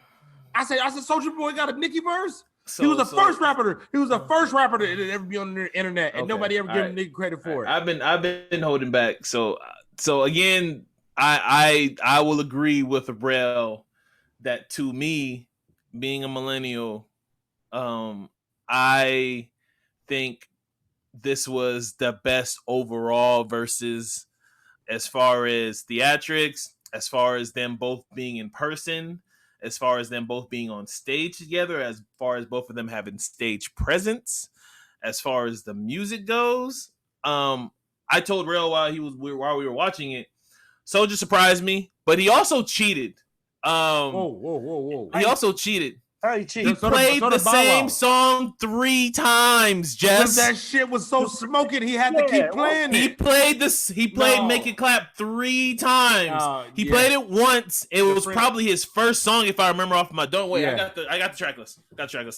I said Soulja Boy got a Nicki verse. He was the first rapper. He was the first rapper to ever be on the internet, and nobody ever gave him Nicki credit for it. I've been holding back. So again, I will agree with Abrel that to me, being a millennial, I think this was the best overall versus as far as theatrics, as far as them both being in person, as far as them both being on stage together, as far as both of them having stage presence, as far as the music goes. I told Rail while we were watching it, Soulja surprised me, but he also cheated. Whoa. He also cheated. How he cheated? He played the same song 3 times, Jess. That shit was so smoking, he had to keep playing it. He played Make It Clap 3 times. He played it once. It was probably his first song, if I remember off my. Don't wait, yeah. I got the track list.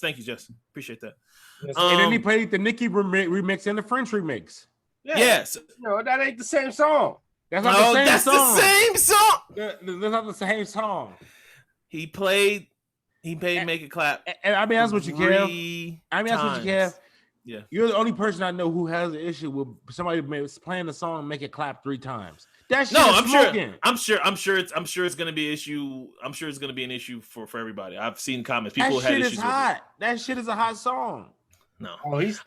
Thank you, Jess. Appreciate that. And then he played the Nicki remix and the French remix. Yes. No, that ain't the same song. That's not the same song. The same song. That's not the same song. He played Make It Clap. And I'll be honest with you, Kev. Yeah. You're the only person I know who has an issue with somebody playing the song and Make It Clap 3 times. That shit is smoking. I'm sure it's gonna be an issue. I'm sure it's gonna be an issue for everybody. I've seen comments. People had issues with it. That shit is a hot song. No.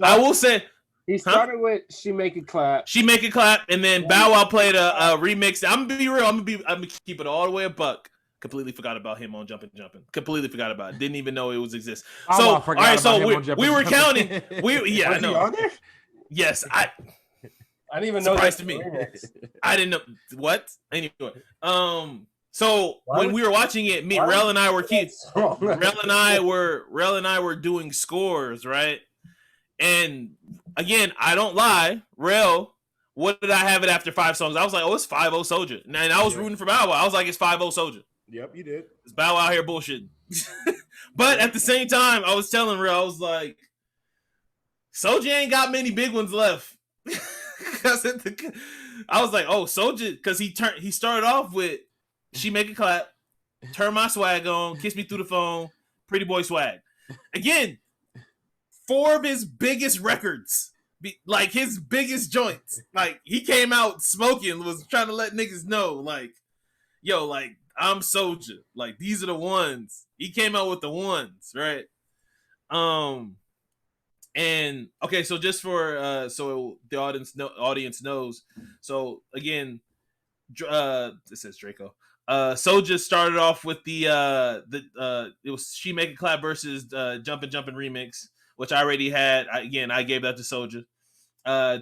I will say he started with She Make It Clap. She Make It Clap, and then Bow Wow played a remix. I'm gonna be real. I'm gonna keep it all the way a buck. Completely forgot about him on Jumpin'. Completely forgot about it. Didn't even know it was exist. So all right, so we were counting. I know. On there? Yes, I didn't even know that. To me, I didn't know what. Anyway, so when we were watching it, Rel and I were doing scores, right? And again, I don't lie, Rel. What did I have it after 5 songs? I was like, oh, it's 5-0 Soulja. And I was rooting for Bow Wow. I was like, it's 5-0 Soulja. Yep, you did. It's Bow Wow here bullshit. But at the same time, I was telling Rel, I was like, Soulja ain't got many big ones left. I was like, oh, Soulja, because he started off with She Make It Clap, Turn My Swag On, Kiss Me Through the Phone, Pretty Boy Swag. Again, 4 of his biggest records. Like his biggest joints. Like he came out smoking, was trying to let niggas know, like, yo, like, I'm Soulja. Like, these are the ones. He came out with the ones, right? And okay, so just for so the audience knows. So again, this says Draco. Soulja started off with it was She Make It Clap versus Jumpin' remix, which I already had. I gave that to Soulja.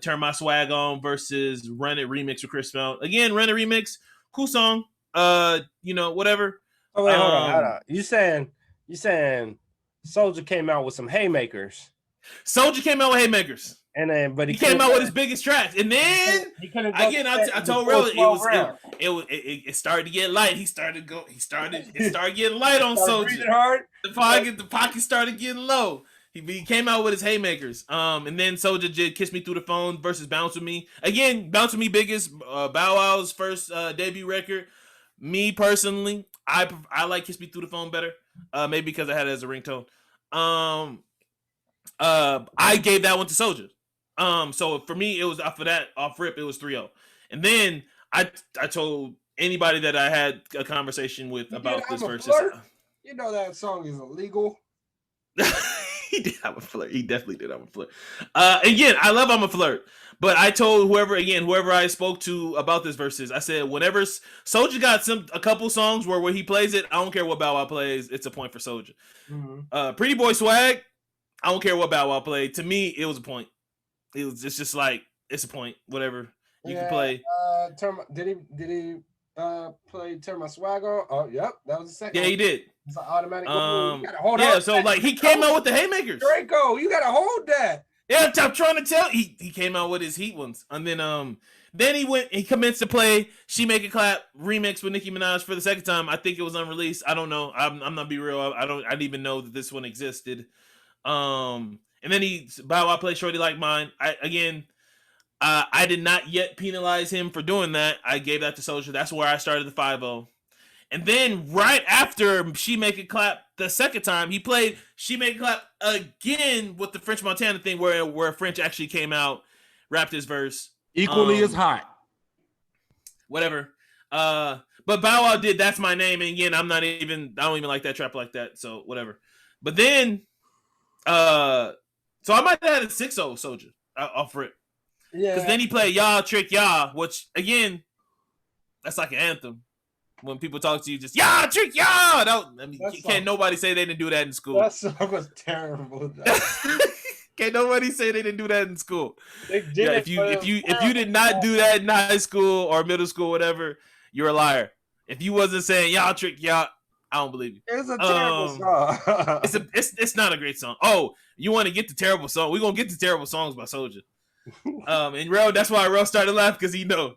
Turn My Swag On versus Run It remix with Chris Brown. Again, Run It remix, cool song. Whatever. Oh wait, hold on. You saying Soulja came out with some haymakers? Soulja came out with Haymakers. And then, but he came out with his biggest tracks, and then again, I told Real it started to get light. It started getting light on Soulja. The pocket started getting low. He came out with his Haymakers. And then Soulja did "Kiss Me Through the Phone" versus "Bounce with Me." Again, "Bounce with Me" biggest Bow Wow's first debut record. Me personally, I like "Kiss Me Through the Phone" better. Maybe because I had it as a ringtone. I gave that one to Soulja. So for me, it was off rip, it was 3-0. And then I told anybody that I had a conversation with about this versus. You know that song is illegal. He did have a flirt. He definitely did have a flirt. Again, I love I'm a flirt. But I told whoever I spoke to about this versus, I said whenever Soulja got a couple songs where he plays it, I don't care what Bow Wow plays, it's a point for Soulja. Mm-hmm. Pretty Boy Swag, I don't care what Bow Wow played. To me, it was a point. It's just like it's a point. Whatever you can play. Did he play "Turn My Swag On"? Oh, yep, that was the second. Yeah, he did. It's an automatic. You gotta hold on. So like he came out with the Haymakers. DRACO, you gotta hold that. Yeah, I'm trying to tell. He came out with his heat ones, and then he commenced to play "She Make It Clap" remix with Nicki Minaj for the second time. I think it was unreleased. I don't know. I'm not be real. I didn't even know that this one existed. And then Bow Wow played "Shorty Like Mine." I did not yet penalize him for doing that. I gave that to Soulja. That's where I started the 5-0. And then right after "She Make It Clap" the second time, he played "She Make It Clap" again with the French Montana thing where French actually came out, rapped his verse. Equally as hot. Whatever. But Bow Wow did "That's My Name," and again, I don't even like that trap like that, so whatever. But then so I might have had a 6-0 Soulja off rip. Yeah. Because then he played "Y'all Trick Y'all," which again, that's like an anthem. When people talk to you, just "Y'all Trick Y'all." Can't nobody say they didn't do that in school. That song was terrible. Can't nobody say they didn't do that in school. They did. If you did not do that in high school or middle school, whatever, you're a liar. If you wasn't saying "Y'all Trick Y'all," I don't believe you. It's a terrible song. It's not a great song. Oh, you want to get the terrible song? We're gonna get the terrible songs by Soulja. And Ro, that's why Ro started laughing because he know.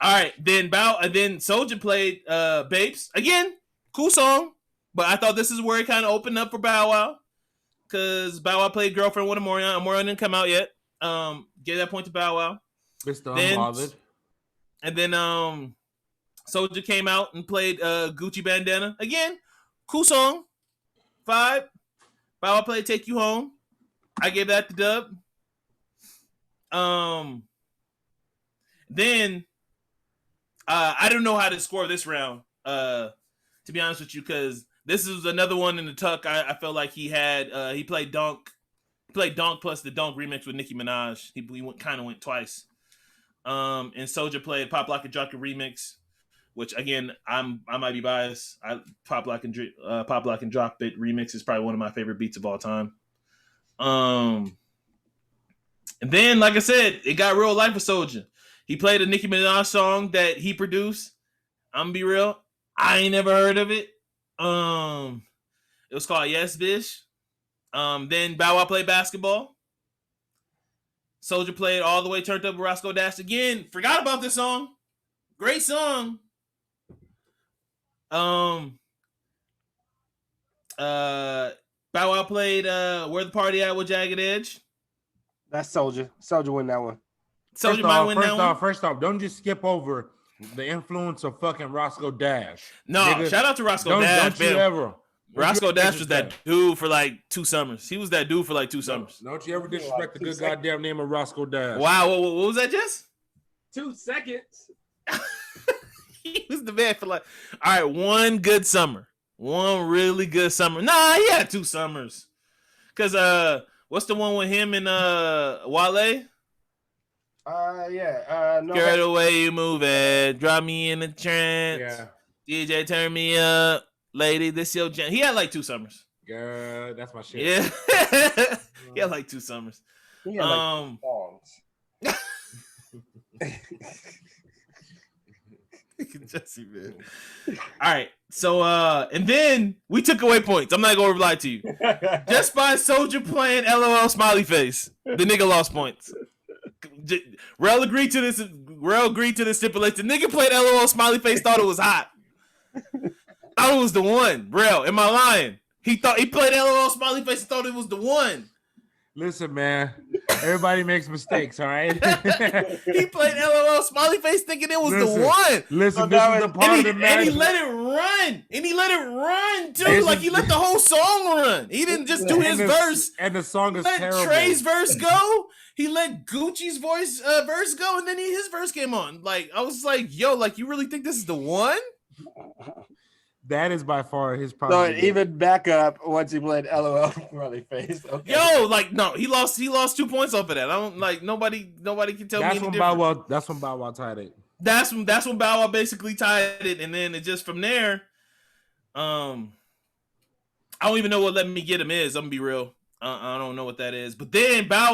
All right, then Soulja played "Babes" again. Cool song, but I thought this is where it kind of opened up for Bow Wow because Bow Wow played "Girlfriend" with Amorion. Amorion didn't come out yet. Gave that point to Bow Wow. Mr. Unbothered. And then Soulja came out and played "Gucci Bandana" again. Cool song. 5. Bow Wow played "Take You Home." I gave that the dub. Then I don't know how to score this round, to be honest with you, because this is another one in the tuck. I felt like he played Donk. He played Donk plus the Donk remix with Nicki Minaj. He kind of went twice. And Soulja played "Pop Lock and Drop It" remix, which again I might be biased. Pop Lock and Drop It remix is probably one of my favorite beats of all time. And then, like I said, it got real life with Soulja. He played a Nicki Minaj song that he produced. I'm gonna be real, I ain't never heard of it. It was called "Yes Bitch." Then Bow Wow played "Basketball." Soulja played "All the Way Turned Up" with Roscoe Dash. Again, forgot about this song. Great song. Bow Wow played "Where the Party At" with Jagged Edge. That's Soulja. Soulja win that one. Soulja might win that one. First off, don't just skip over the influence of fucking Roscoe Dash. No, nigga. Shout out to Roscoe Dash. Don't you ever. Roscoe Dash was that dude for like 2 summers. He was that dude for like 2 summers. Don't you ever disrespect the good goddamn name of Roscoe Dash. Wow, what was that, Jess? 2 seconds. He was the man for like, all right, one good summer. One really good summer. Nah, he had 2 summers. Cause what's the one with him and Wale? No. Girl, the way you move it, drop me in a trance. Yeah. DJ, turn me up, lady. This your jam. He had like 2 summers. Girl, that's my shit. Yeah. He had like 2 summers. He had like songs. Jessie, man. All right. So and then we took away points. I'm not gonna lie to you. Just by Soulja playing LOL smiley face, the nigga lost points. Rel agreed to this. Rel agreed to this stipulation. The nigga played LOL smiley face, thought it was hot. Thought it was the one. Rel, am I lying? He played LOL smiley face and thought it was the one. Listen, man. Everybody makes mistakes, all right? He played LOL smiley face thinking it was the one. Listen, this is the part of the match. And he let it run. And he let it run, too. Like, he let the whole song run. He didn't just do his verse. And the song is let terrible. Trey's verse go. He let Gucci's verse go, and then his verse came on. Like, I was like, yo, like, you really think this is the one? That is by far his problem. So even back up once he played LOL smiley face. Okay. Yo, like no, he lost 2 points off of that. I don't like nobody can tell me any different. That's when Bow Wow tied it. That's when Bow Wow basically tied it, and then it just from there. I don't even know what Let Me Get Him is. I'm gonna be real. I don't know what that is. But then Bow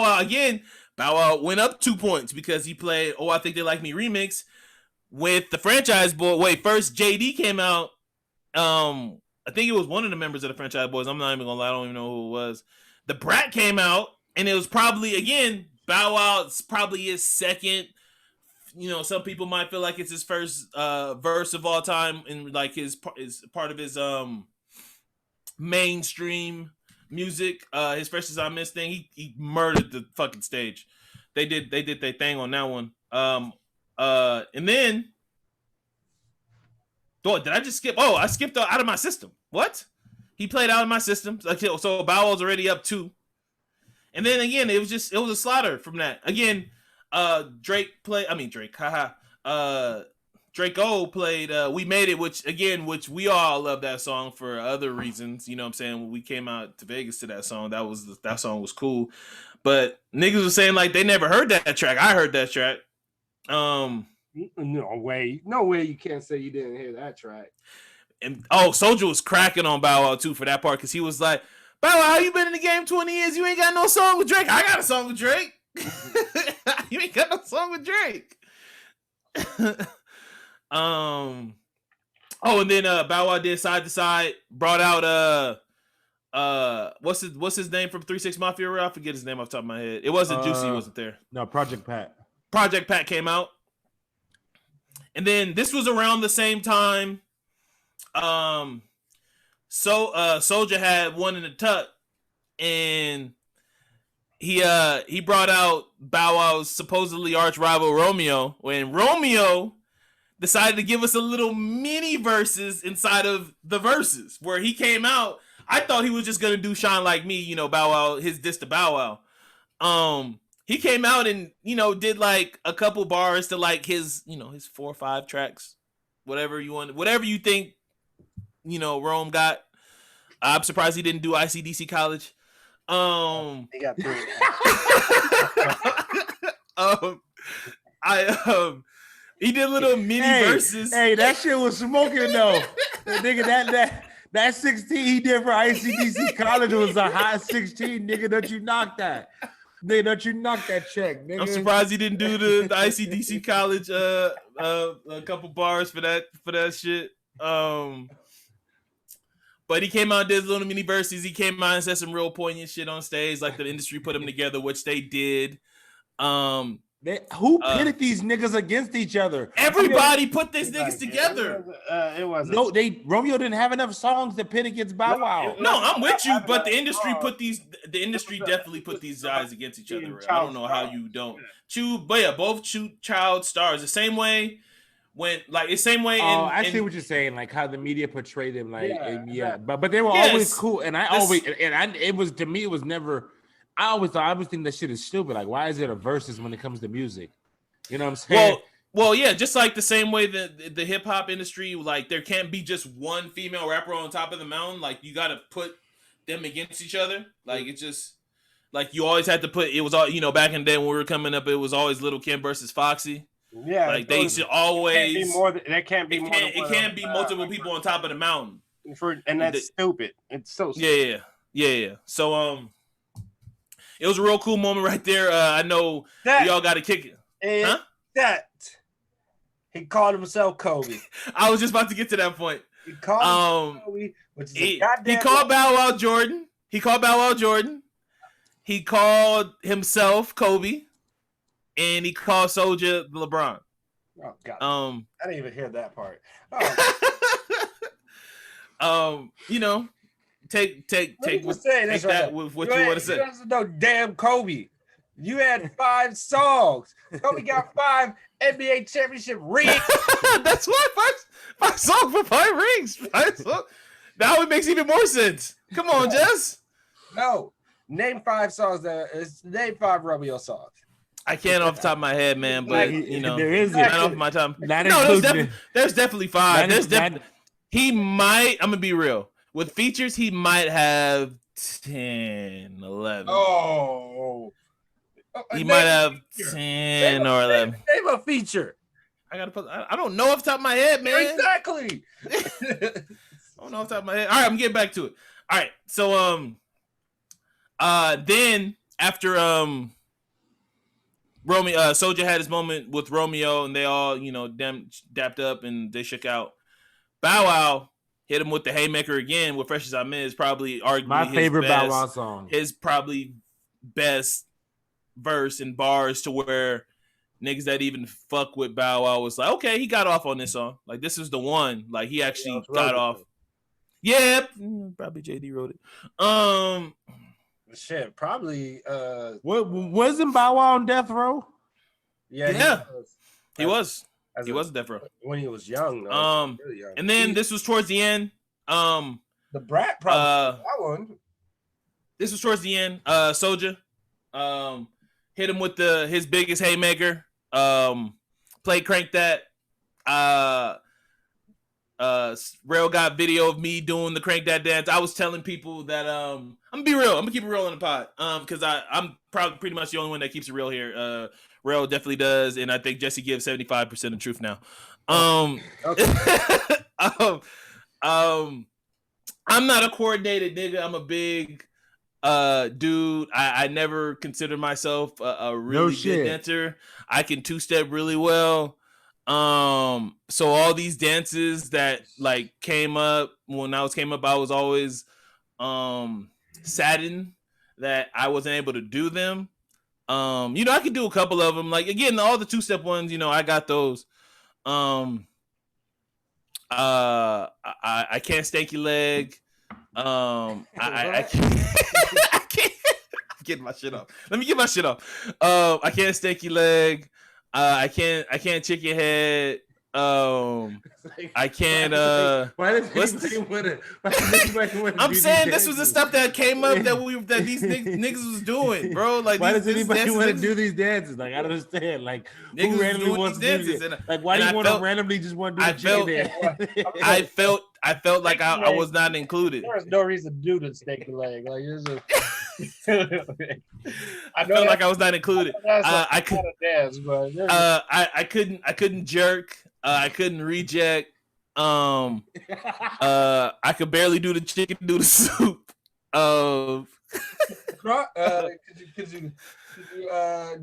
Wow went up 2 points because he played I Think They Like Me remix with the Franchise Boy. Wait, first JD came out. I think it was one of the members of the Franchise Boys. I'm not even gonna lie, I don't even know who it was. The Brat came out, and it was probably again Bow Wow. It's probably his second. You know, some people might feel like it's his first verse of all time, and like his part of his mainstream music. His Fresh As I Miss thing. He murdered the fucking stage. They did their thing on that one. And then. Oh, did I just skip? Oh, I skipped Out of My System. What? He played Out of My System. So Bow Wow's already up 2. And then again, it was a slaughter from that. Again, Drake, haha. DRACO played We Made It, which we all love that song for other reasons. You know what I'm saying? When we came out to Vegas to that song, that song was cool. But niggas were saying like they never heard that track. I heard that track. No way you can't say you didn't hear that track. And Soulja was cracking on Bow Wow too for that part because he was like, Bow Wow, how you been in the game 20 years? You ain't got no song with Drake. I got a song with Drake. You ain't got no song with Drake. And then Bow Wow did Side to Side, brought out what's his name from 3 6 Mafia? I forget his name off the top of my head. It wasn't Juicy, wasn't there? No, Project Pat. Project Pat came out. And then this was around the same time. Soulja had One in the Tuck, and he brought out Bow Wow's supposedly arch rival Romeo, when Romeo decided to give us a little mini verses inside of the verses where he came out. I thought he was just gonna do Shine Like Me, you know, Bow Wow, his diss to Bow Wow. He came out and, you know, did like a couple bars to like his, you know, his 4 or 5 tracks, whatever you think, you know, Rome got. I'm surprised he didn't do ICDC College. He got 3. He did little mini verses. Hey, that shit was smoking though. That nigga, that 16 he did for ICDC College was a hot 16, nigga. Don't you knock that? Nigga, don't you knock that check, nigga. I'm surprised he didn't do the ICDC College a couple bars for that shit. But he came out and did little mini verses. He came out and said some real poignant shit on stage, like the industry put them together, which they did. Who pitted these niggas against each other? Everybody put these niggas together. It wasn't. No, Romeo didn't have enough songs to pit against Bow Wow. No, I'm with you, but the industry definitely put these guys against each other. I don't know how you don't. Both child stars. The same way I see what you're saying, like how the media portrayed them, like but they were always cool, and it was to me, it was never. I always think that shit is stupid. Like, why is it a versus when it comes to music? You know what I'm saying? Well, yeah, just like the same way that the hip hop industry, like there can't be just one female rapper on top of the mountain. Like you got to put them against each other. Like it's just like you always had to put. It was all, you know, back in the day when we were coming up, it was always Lil' Kim versus Foxy. Yeah, like they should always. It can't be multiple people on top of the mountain. And that's stupid. It's so stupid. Yeah. So it was a real cool moment right there. I know y'all got to kick it. That He called himself Kobe. I was just about to get to that point. He called himself Kobe, which is a goddamn. He called Bow Wow Jordan. He called himself Kobe, and he called Soulja LeBron. Oh God! I didn't even hear that part. You know, take that with what you want to say. You don't know damn Kobe. You had 5 songs. Kobe got 5 NBA championship rings. That's why 5 songs for 5 rings. 5 songs. Now it makes even more sense. Come on, Jess. No, name 5 songs. Name 5 Romeo songs. I can't off the top of my head, man, but you know, there is not off my top. There's definitely 5. He might. I'm gonna be real. With features, he might have 10, 11. Oh. He might have 10 or 11. Name a feature. I don't know off the top of my head, man. Exactly. I don't know off the top of my head. All right, I'm getting back to it. All right, so then after Soulja had his moment with Romeo, and they all dapped up and they shook out. Bow Wow hit him with the haymaker again with Fresh as I'm is probably arguably my favorite Bow Wow song. His probably best verse and bars to where niggas that even fuck with Bow Wow was like, okay, he got off on this song. Like, this is the one. Like, he actually got off. Yeah, probably JD wrote it. Shit, probably. What wasn't Bow Wow on death row? Yeah. He was death row when he was young. Though. Really young. And then this was towards the end. The Brat probably that one. This was towards the end. Soulja hit him with his biggest haymaker. Played Crank That. Rail got video of me doing the Crank That dance. I was telling people that I'm gonna be real. I'm gonna keep it real in the pod. Because I'm probably pretty much the only one that keeps it real here. Rail definitely does, and I think Jessie gives 75% of truth now. I'm not a coordinated nigga. I'm a big dude. I never consider myself a really good dancer. I can 2-step really well. So all these dances that like came up when I came up, I was always saddened that I wasn't able to do them. I could do a couple of them. Like, again, all the 2-step ones, I got those. I can't stank your leg. I can't. I'm getting my shit off. Let me get my shit off. I can't stank your leg. I can't chick your head. I can't. Why does anybody want to? I'm saying this was the stuff that came up that these niggas was doing, bro. Like, why does anybody want to do these dances? Like, I don't understand. Like, who randomly wants to do this? Like, why do you want to randomly just want to do the dance? I felt like I was not included. There's no reason to do the snake leg. Like, I felt like I was not included. I couldn't jerk. I couldn't reject. I could barely do the chicken noodle soup. Could you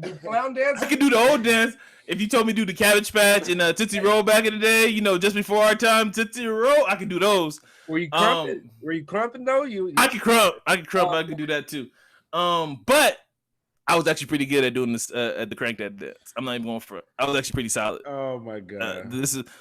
do clown dance? I could do the old dance. If you told me to do the Cabbage Patch and Tootsie Roll back in the day, just before our time, Tootsie Roll, I could do those. Were you crumping? Though? I could crump. I could do that too. But I was actually pretty good at doing this at the Crank That dance. I'm not even going for it. I was actually pretty solid. Oh my god!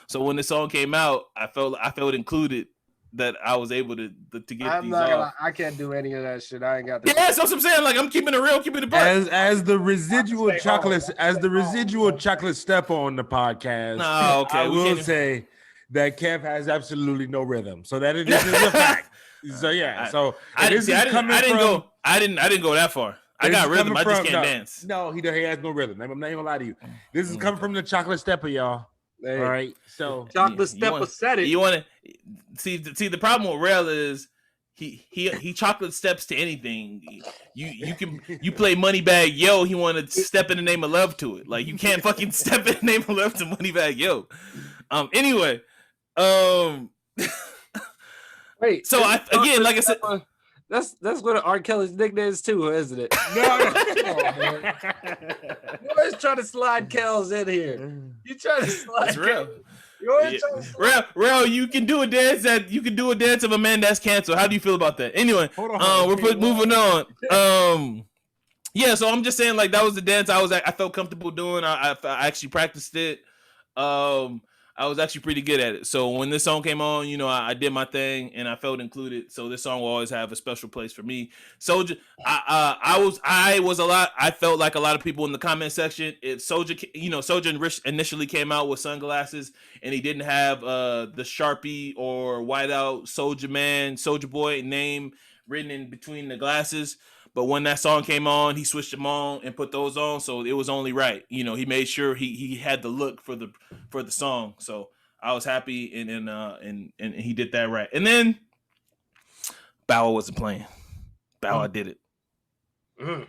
So when this song came out, I felt included that I was able to get I'm these not off. I can't do any of that shit. I ain't got that. Yeah, that's what I'm saying. Like, I'm keeping it real, keeping it buck. As the residual chocolate step on the podcast. No, okay. I will say that Kev has absolutely no rhythm. So that is a fact. So yeah. I didn't go that far. I got rhythm. I just can't dance. No, he has no rhythm. I'm not even gonna lie to you. This is coming from the chocolate stepper, y'all. Hey. All right. So chocolate stepper said it. You want to see the problem with Rail is he chocolate steps to anything. You play Moneybag Yo. He want to step in the name of love to it. Like, you can't fucking step in the name of love to Moneybag Yo. Anyway. Wait. So like I said. That's what R. Kelly's nickname is too, isn't it? No, You always trying to slide Kells in here. You trying to slide? It's real. You always trying to slide. Real. You can do a dance of a man that's canceled. How do you feel about that? Anyway, moving on. Yeah, so I'm just saying, like, that was the dance I felt comfortable doing. I actually practiced it. I was actually pretty good at it. So when this song came on, you know, I did my thing and I felt included. So this song will always have a special place for me. Soulja, I felt like a lot of people in the comment section. Soulja initially came out with sunglasses and he didn't have the Sharpie or whiteout Soulja Boy name written in between the glasses. But when that song came on, he switched them on and put those on, so it was only right. You know, he made sure he had the look for the song. So I was happy, and he did that right. And then Bow Wow wasn't playing. Bow Wow did it.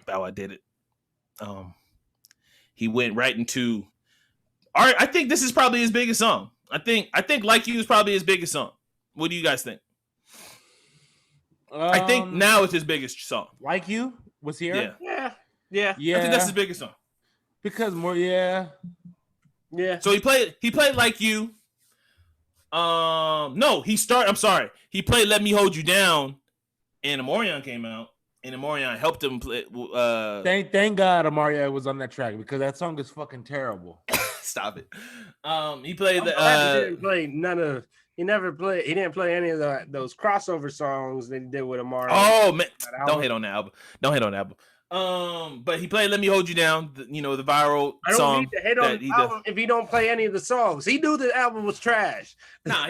Bow Wow did it. He went right into. All right, I think this is probably his biggest song. I think Like You is probably his biggest song. What do you guys think? I think now it's his biggest song. Like You was here. Yeah. I think that's his biggest song. Because more, yeah. So he played Like You. I'm sorry. He played Let Me Hold You Down, and Amorion came out, and Amorion helped him play. Thank God Amorion was on that track because that song is fucking terrible. Stop it. He played he didn't play none of. He didn't play any of those crossover songs that he did with Amari. Oh man, don't hate on that album. But he played "Let Me Hold You Down," the viral song. I don't need to hate on the album if he don't play any of the songs. He knew the album was trash. Nah,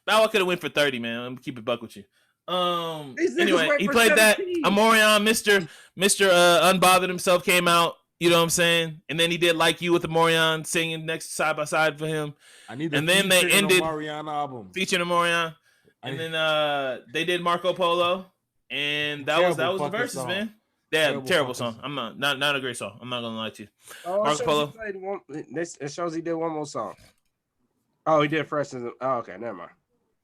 Bow Wow could have went for 30, man. I'm gonna keep it buck with you. Anyway, he played 17. That. Amorion, Mr. Unbothered himself came out. You know what I'm saying? And then he did Like You with Amorion singing next side by side for him. And then they ended Amorion album featuring Amorion. And then they did Marco Polo, and that was the Verzuz, song. Man. Yeah, terrible song. I'm not a great song. I'm not gonna lie to you. Marco Polo. It shows he did one more song. Oh, he did Fresh. Oh, okay, never mind.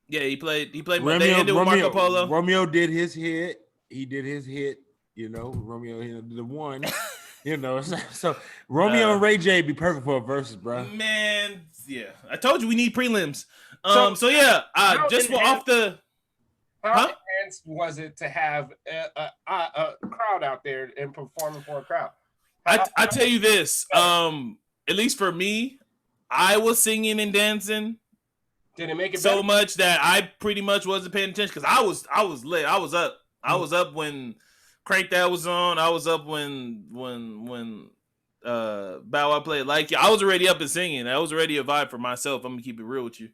Yeah, he played. They ended with Marco Polo. Romeo did his hit. He did his hit. You know, Romeo the one. You know, so Romeo and Ray J be perfect for a Verzuz, bro. Man, yeah, I told you we need prelims. So yeah, just for off the. How enhanced was it to have a crowd out there and performing for a crowd? I tell you this, at least for me, I was singing and dancing. Did it make it so better? much that I pretty much wasn't paying attention because I was lit. I was up. I was up when Crank That was on. I was up when Bow Wow played Like You. I was already up and singing. That was already a vibe for myself. I'm gonna keep it real with you.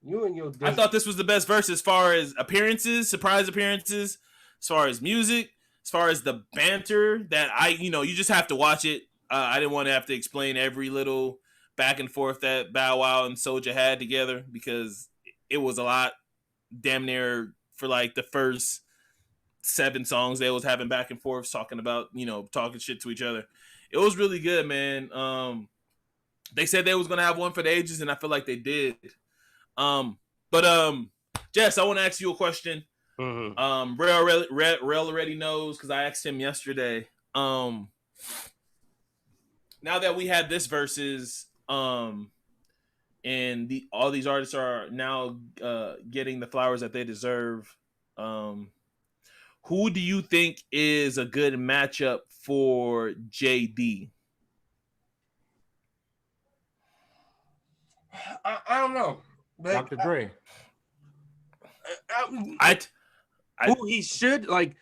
You and your I thought this was the best verse as far as appearances, surprise appearances, as far as music, as far as the banter that you just have to watch it. I didn't want to have to explain every little back and forth that Bow Wow and Soulja had together because it was a lot. Damn near for like the first 7 songs they was having back and forth talking about, talking shit to each other. It was really good, man. They said they was going to have one for the ages, and I feel like they did. But Jess, I want to ask you a question. Mm-hmm. Rel already knows because I asked him yesterday. Now that we had this versus, and all these artists are now getting the flowers that they deserve, who do you think is a good matchup for JD? I don't know. Dr. Dre. Who he should like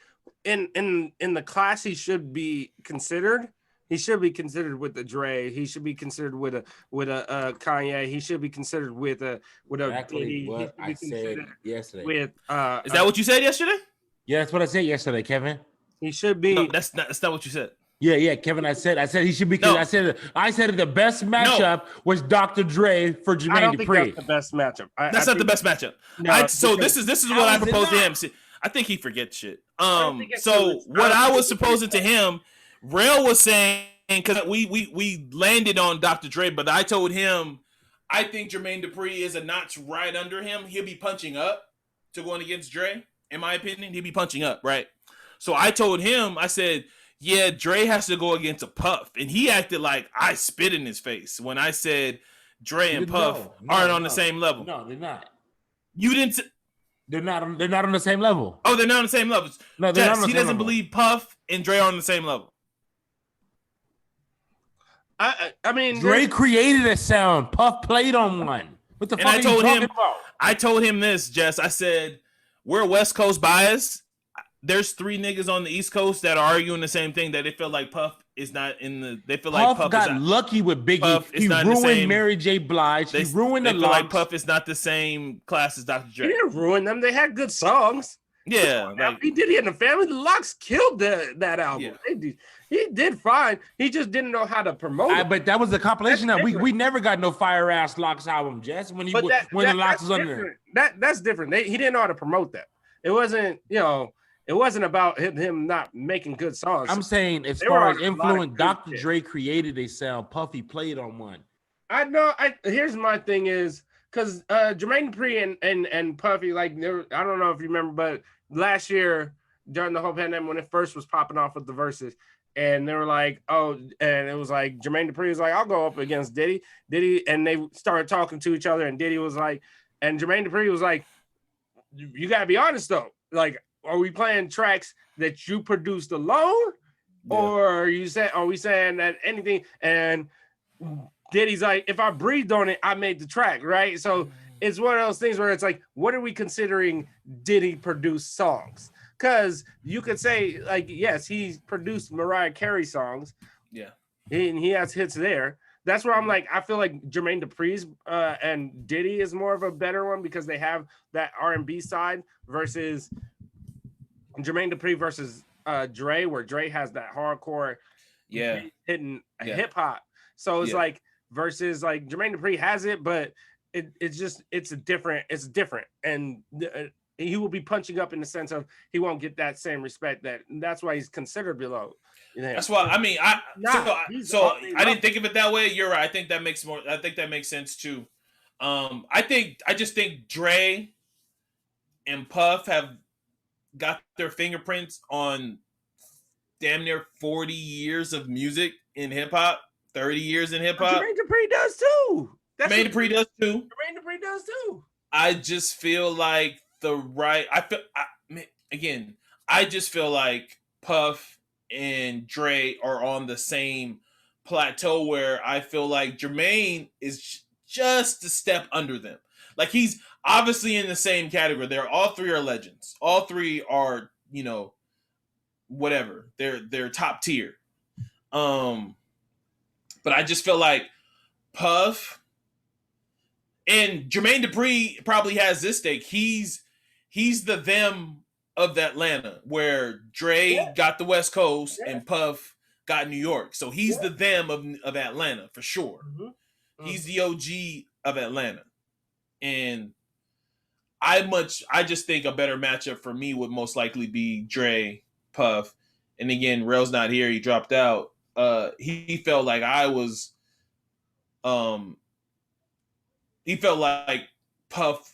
in the class he should be considered. He should be considered with the Dre. He should be considered with a Kanye. He should be considered with a exactly what I said yesterday. Is that what you said yesterday? Yeah, that's what I said yesterday, Kevin. He should be. No, that's not what you said. Yeah, Kevin. I said he should be. No. I said the best matchup was Dr. Dre for Jermaine I don't Dupri. think that's the best matchup. That's not the best matchup. No, so this is what I proposed to him. I think he forgets shit. So what I was supposing to him, Rail was saying, because we landed on Dr. Dre, but I told him I think Jermaine Dupri is a notch right under him. He'll be punching up to going against Dre. in my opinion, he'd be punching up, right? So I told him, I said, yeah, Dre has to go against a Puff. And he acted like I spit in his face when I said Dre and Puff aren't on the same level. No, they're not. You didn't. They're not on the same level. Oh, they're not on the same level. No, they're not on the he same doesn't level. believe Puff and Dre are on the same level. I mean, Dre created a sound. Puff played on one. What the fuck are you talking about? I told him this, Jess. I said, we're West Coast biased. There's 3 niggas on the East Coast that are arguing the same thing, that they feel like Puff is not in the. They feel like Puff got lucky with Biggie. Puff he ruined Mary J. Blige. He ruined the They feel like Puff is not the same class as Dr. Dre. He didn't ruin them. They had good songs. Yeah, like, he did it in the family. The Locks killed that album. Yeah. He did fine. He just didn't know how to promote it. But that was a compilation that we never got no fire ass Locks album, Jess. When the Locks was on there. That's different. He didn't know how to promote that. It wasn't, it wasn't about him not making good songs. I'm saying as far as influence, Dr. Dre created a sound. Puffy played on one. I know. Here's my thing is because Jermaine Dupri and Puffy, like, I don't know if you remember, but last year during the whole pandemic when it first was popping off with the Verzuz, and they were like, oh, and it was like Jermaine Dupri was like, I'll go up against Diddy, and they started talking to each other, and Diddy was like, and Jermaine Dupri was like, you gotta be honest though, like, are we playing tracks that you produced alone, or are we saying that anything? And Diddy's like, if I breathed on it, I made the track, right? So it's one of those things where it's like, what are we considering Diddy produced songs? Because you could say, like, yes, he's produced Mariah Carey songs. Yeah. He has hits there. That's where I'm like, I feel like Jermaine Dupri's and Diddy is more of a better one because they have that R&B side versus Jermaine Dupri versus Dre, where Dre has that hardcore hitting hip hop. So it's like versus like Jermaine Dupri has it, but it's different. And he will be punching up in the sense of he won't get that same respect. That's why he's considered below. That's why I mean I didn't think of it that way. You're right. I think that makes sense too. I just think Dre and Puff have got their fingerprints on damn near 40 years of music in hip hop, 30 years in hip hop. Jermaine Dupri does too. Jermaine Dupri does too. Jermaine Dupri does too. I just feel like I just feel like Puff and Dre are on the same plateau where I feel like Jermaine is just a step under them. Like, he's obviously in the same category. All 3 are legends. All 3 are, whatever. They're top tier. But I just feel like Puff and Jermaine Dupri probably has this stake. He's the them of Atlanta, where Dre got the West Coast and Puff got New York. So he's the them of Atlanta for sure. Mm-hmm. He's the OG of Atlanta. And I just think a better matchup for me would most likely be Dre, Puff. And again, Rel's not here. He dropped out. He felt like he felt like Puff,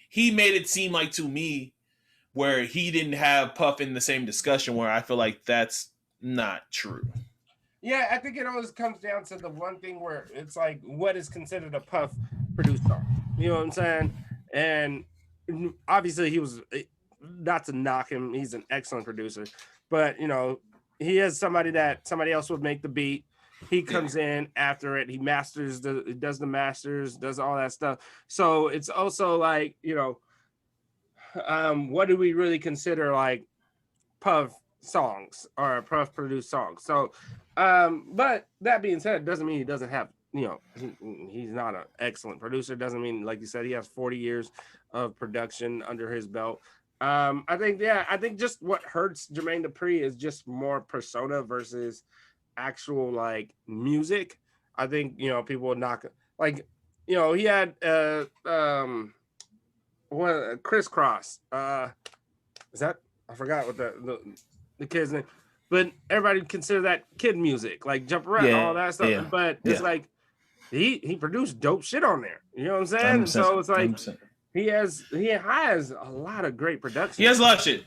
he made it seem like to me where he didn't have Puff in the same discussion, where I feel like that's not true. Yeah, I think it always comes down to the one thing where it's like, what is considered a Puff produced song? You know what I'm saying? And obviously he was, not to knock him, he's an excellent producer, but he has somebody else would make the beat. He comes in after it. He does the masters, does all that stuff. So it's also like, what do we really consider like Puff songs or Puff produced songs? So, but that being said, it doesn't mean he doesn't have, he's not an excellent producer. Doesn't mean, like you said, he has 40 years of production under his belt. I think just what hurts Jermaine Dupri is just more persona versus actual like music. I think people would knock like he had Crisscross. Is that, I forgot what the kid's name, but everybody consider that kid music, like Jump Around, all that stuff. But it's like he produced dope shit on there. You know what I'm saying? So it's like He has a lot of great production. He has a lot of shit.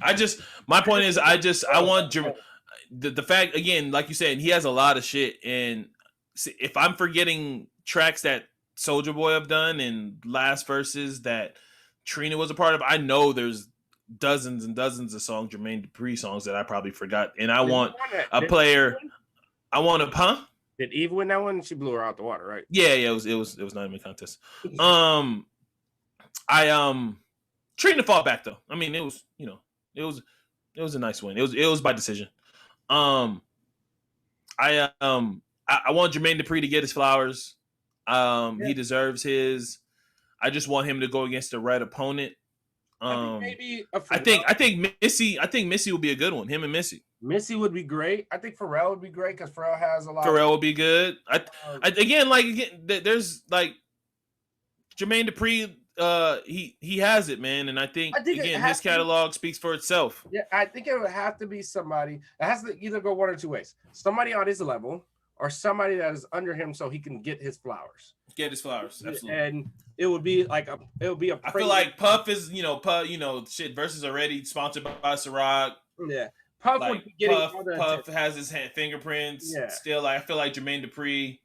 My point is, I want the fact, again, like you said, he has a lot of shit. And if I'm forgetting tracks that Soulja Boy have done and last verses that Trina was a part of, I know there's dozens and dozens of songs, Jermaine Dupri songs, that I probably forgot. And I want a player. I want a Did Eve win that one? She blew her out the water, right? Yeah, it was not even a contest. Trina fought back though. I mean, it was a nice win. It was by decision. I want Jermaine Dupri to get his flowers. He deserves his. I just want him to go against the right opponent. I think Missy would be a good one. Him and Missy. Missy would be great. I think Pharrell would be great because Pharrell has a lot. Pharrell would be good. There's like Jermaine Dupri. He has it, man, and I think again his catalog speaks for itself. Yeah, I think it would have to be somebody. It has to either go one or two ways. Somebody on his level, or somebody that is under him, so he can get his flowers. Get his flowers, absolutely. And it would be like a. I feel like Puff is shit. Verzuz already sponsored by Ciroc. Yeah, Puff would be getting Puff has his fingerprints. Yeah. Still, I feel like Jermaine Dupri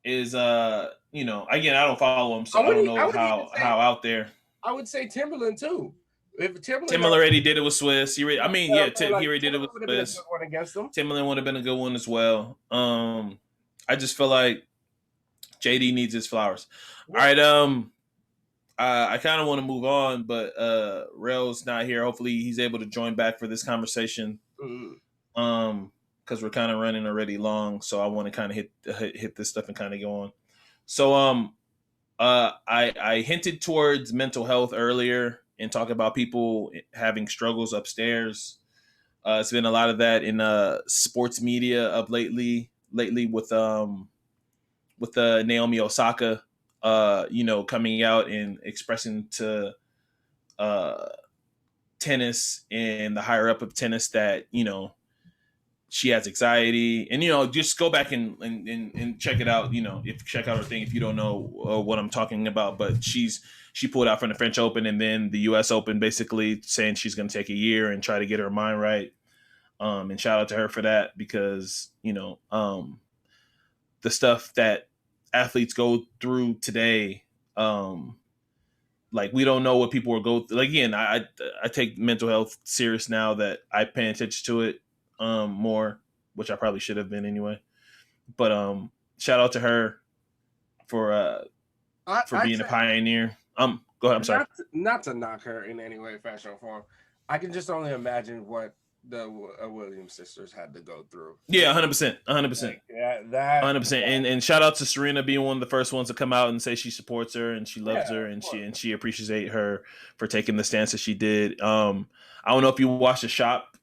is again, I don't follow him, so I don't know how out there. I would say Timberland too. If Timberland already did it with Swiss, he already did it with Swiss. Timberland would have been a good one as well. I just feel like JD needs his flowers. All right, I kind of want to move on, but Rel's not here. Hopefully, he's able to join back for this conversation. Because we're kind of running already long, so I want to kind of hit this stuff and kind of go on. So I hinted towards mental health earlier and talk about people having struggles upstairs. It's been a lot of that in sports media of lately with Naomi Osaka, coming out and expressing to tennis and the higher up of tennis that she has anxiety, and just go back and check it out. Check out her thing if you don't know what I'm talking about. But she pulled out from the French Open and then the U.S. Open, basically saying she's going to take a year and try to get her mind right. And shout out to her for that, because the stuff that athletes go through today, like we don't know what people will go through. Like, again, I take mental health serious now that I pay attention to it more, which I probably should have been anyway. But shout out to her for being a pioneer. Go ahead. I'm sorry. Not to knock her in any way, fashion, or form. I can just only imagine what the Williams sisters had to go through. Yeah, 100%. Yeah, that 100%. And shout out to Serena being one of the first ones to come out and say she supports her and she loves her and she appreciates her for taking the stance that she did. I don't know if you watched the Shop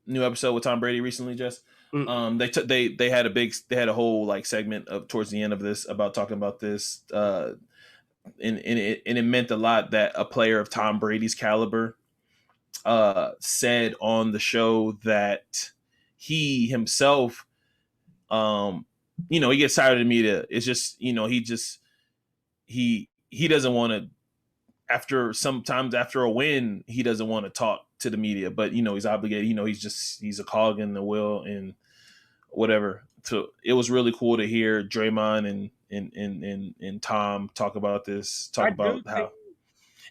new episode with Tom Brady recently, Jess. They had a whole like segment of towards the end of this about talking about this, and it meant a lot that a player of Tom Brady's caliber said on the show that he himself, he gets tired of the media. It's just he doesn't want to. Sometimes after a win, he doesn't want to talk to the media, but he's obligated. He's a cog in the wheel and whatever. So it was really cool to hear Draymond and Tom talk about this.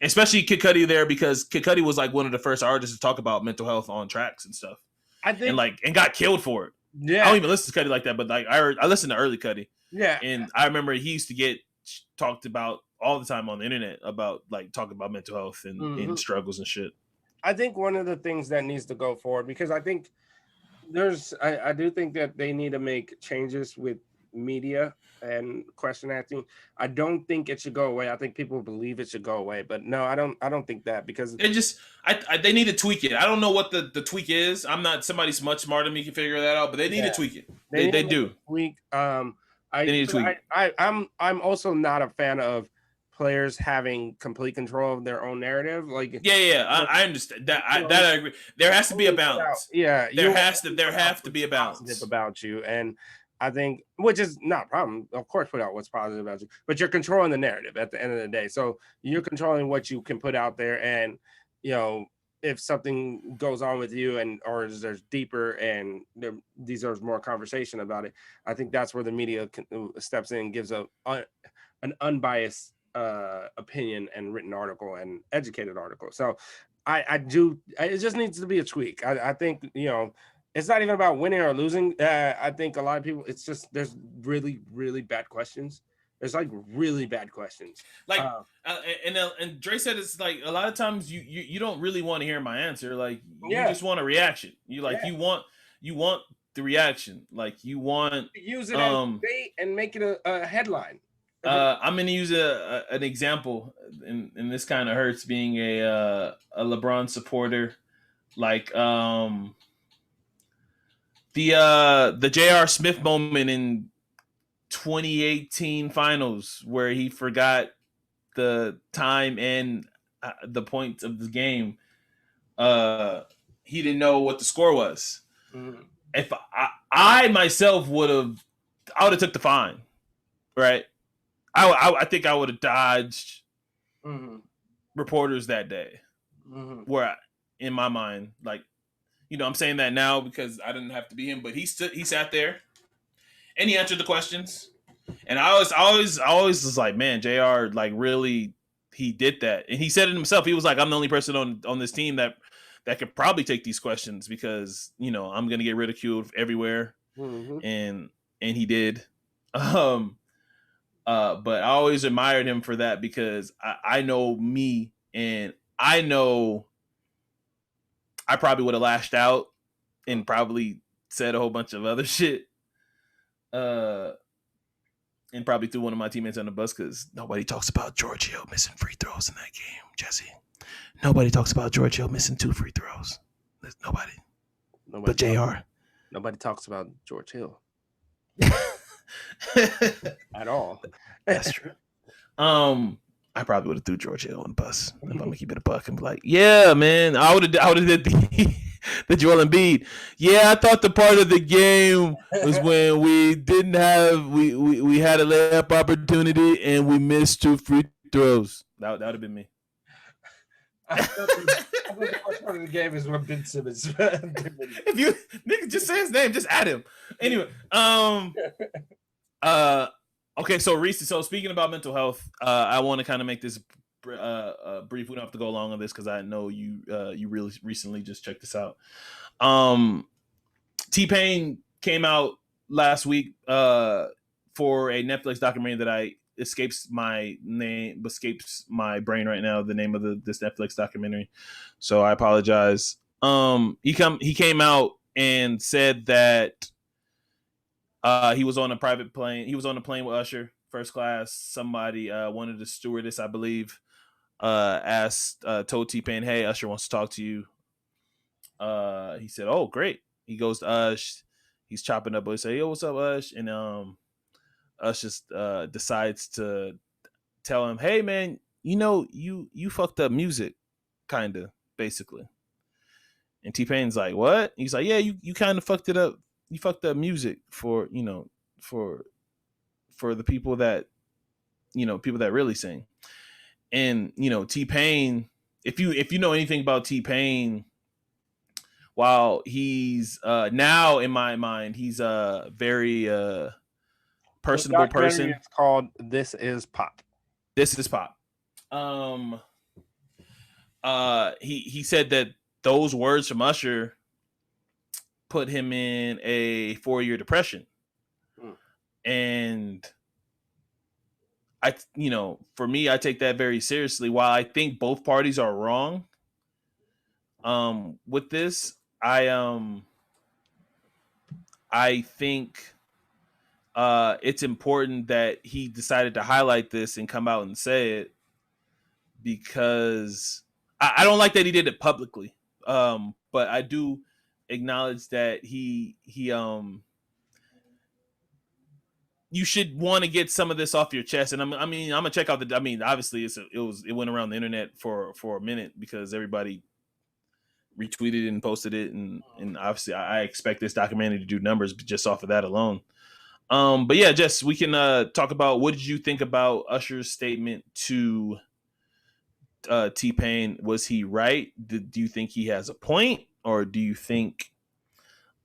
Especially Kid Cudi there, because Kid Cudi was like one of the first artists to talk about mental health on tracks and stuff. I think, and got killed for it. Yeah, I don't even listen to Cudi like that, but like I listened to early Cudi. Yeah, and I remember he used to get talked about all the time on the internet about like talking about mental health and struggles and shit. I think one of the things that needs to go forward, because I think I do think that they need to make changes with media and question asking. I don't think it should go away. I think people believe it should go away, but no, I don't think that, because they need to tweak it. I don't know what the tweak is. I'm not somebody much smarter than me can figure that out, but they need to tweak it. They do. Tweak. They need to tweak. I'm also not a fan of players having complete control of their own narrative. Like, I understand that. I agree. There has to be a balance. Yeah, there has to be a balance about you. And I think, which is not a problem. Of course, put out what's positive about you, but you're controlling the narrative at the end of the day. So you're controlling what you can put out there, and if something goes on with you, and or there's deeper and there deserves more conversation about it, I think that's where the media steps in, and gives an unbiased opinion and written article and educated article. So I do. It just needs to be a tweak. I think it's not even about winning or losing. I think a lot of people, it's just there's really, really bad questions. There's like really bad questions. Like, and Dre said it's like a lot of times you don't really want to hear my answer. Like you just want a reaction. You want the reaction. Like you want use it as bait and make it a headline. I'm gonna use an example, and this kind of hurts being a LeBron supporter. Like the J.R. Smith moment in 2018 finals where he forgot the time and the points of the game. He didn't know what the score was. Mm-hmm. If I myself I would have took the fine, right? I think I would have dodged reporters that day. Mm-hmm. Where in my mind, like, I'm saying that now because I didn't have to be him, but he sat there and he answered the questions. And I always was like, man, JR, like, really, he did that. And he said it himself. He was like, I'm the only person on this team that could probably take these questions because, I'm going to get ridiculed everywhere. Mm-hmm. And he did. But I always admired him for that because I know me, and I know I probably would have lashed out and probably said a whole bunch of other shit. And probably threw one of my teammates on the bus because nobody talks about George Hill missing free throws in that game, Jesse. Nobody talks about George Hill missing 2 free throws. There's nobody but JR. Nobody talks about George Hill. At all. That's true. I probably would have threw George Hill on the bus if I'm gonna keep it a buck and be like, yeah, man, I would have did the Joel Embiid. Yeah, I thought the part of the game was when we didn't have we had a layup opportunity and we missed 2 free throws. That would have been me. I thought the part of the game is when Ben Simmons. If you nigga just say his name, just add him. Anyway, okay, so Reese. So speaking about mental health, I want to kind of make this brief. We don't have to go long on this because I know you really recently just checked this out. T-Pain came out last week for a Netflix documentary that escapes my brain right now. The name of this Netflix documentary, so I apologize. He came out and said that he was on a private plane. He was on a plane with Usher, first class. Somebody, one of the stewardess, I believe, told T-Pain, "Hey, Usher wants to talk to you." He said, "Oh, great." He goes to Ush. He's chopping up. He say, "Yo, what's up, Ush?" And Ush just decides to tell him, "Hey, man, you fucked up music, kinda, basically." And T-Pain's like, "What?" He's like, "Yeah, you kind of fucked it up. You fucked up music for the people that really sing." And T-Pain, if you know anything about T-Pain, while he's now in my mind he's a very personable person. It's called This Is Pop. This Is Pop. He said that those words from Usher put him in a 4-year depression. And for me, I take that very seriously. While I think both parties are wrong with this, I think it's important that he decided to highlight this and come out and say it, because I don't like that he did it publicly. But I do acknowledge that he you should want to get some of this off your chest. And I'm gonna check out obviously it went around the internet for a minute because everybody retweeted it and posted it, and obviously I expect this documentary to do numbers just off of that alone. But yeah, Jess, we can talk about what did you think about Usher's statement to T-Pain? Was he right? Do you think he has a point, or do you think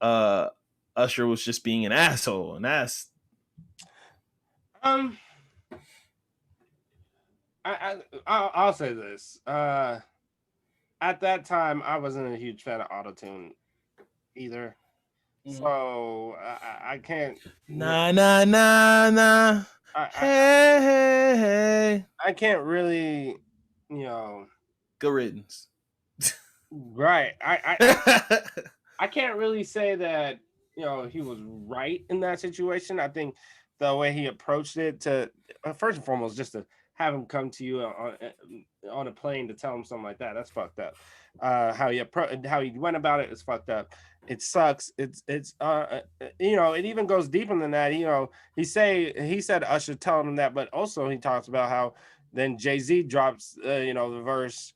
Usher was just being an asshole, an ass? I'll say this. At that time, I wasn't a huge fan of autotune either. Mm-hmm. So I can't. Nah. Hey. I can't really, Good riddance. Right. I can't really say that he was right in that situation. I think the way he approached it to first and foremost, just to have him come to you on a plane to tell him something like that's fucked up. How he went about it is fucked up. It sucks. It's it even goes deeper than that. He said Usher telling him that, but also he talks about how then Jay-Z drops the verse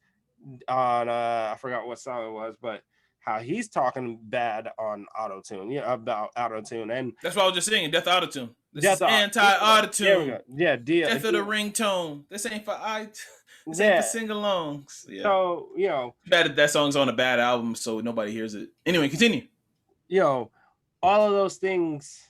on I forgot what song it was, but how he's talking bad on autotune, about autotune, and that's what I was just saying. Death autotune. This is anti-autotune. Yeah, death of the ringtone. This ain't for This ain't for sing-alongs. Yeah. So that song's on a bad album, so nobody hears it. Anyway, continue. All of those things.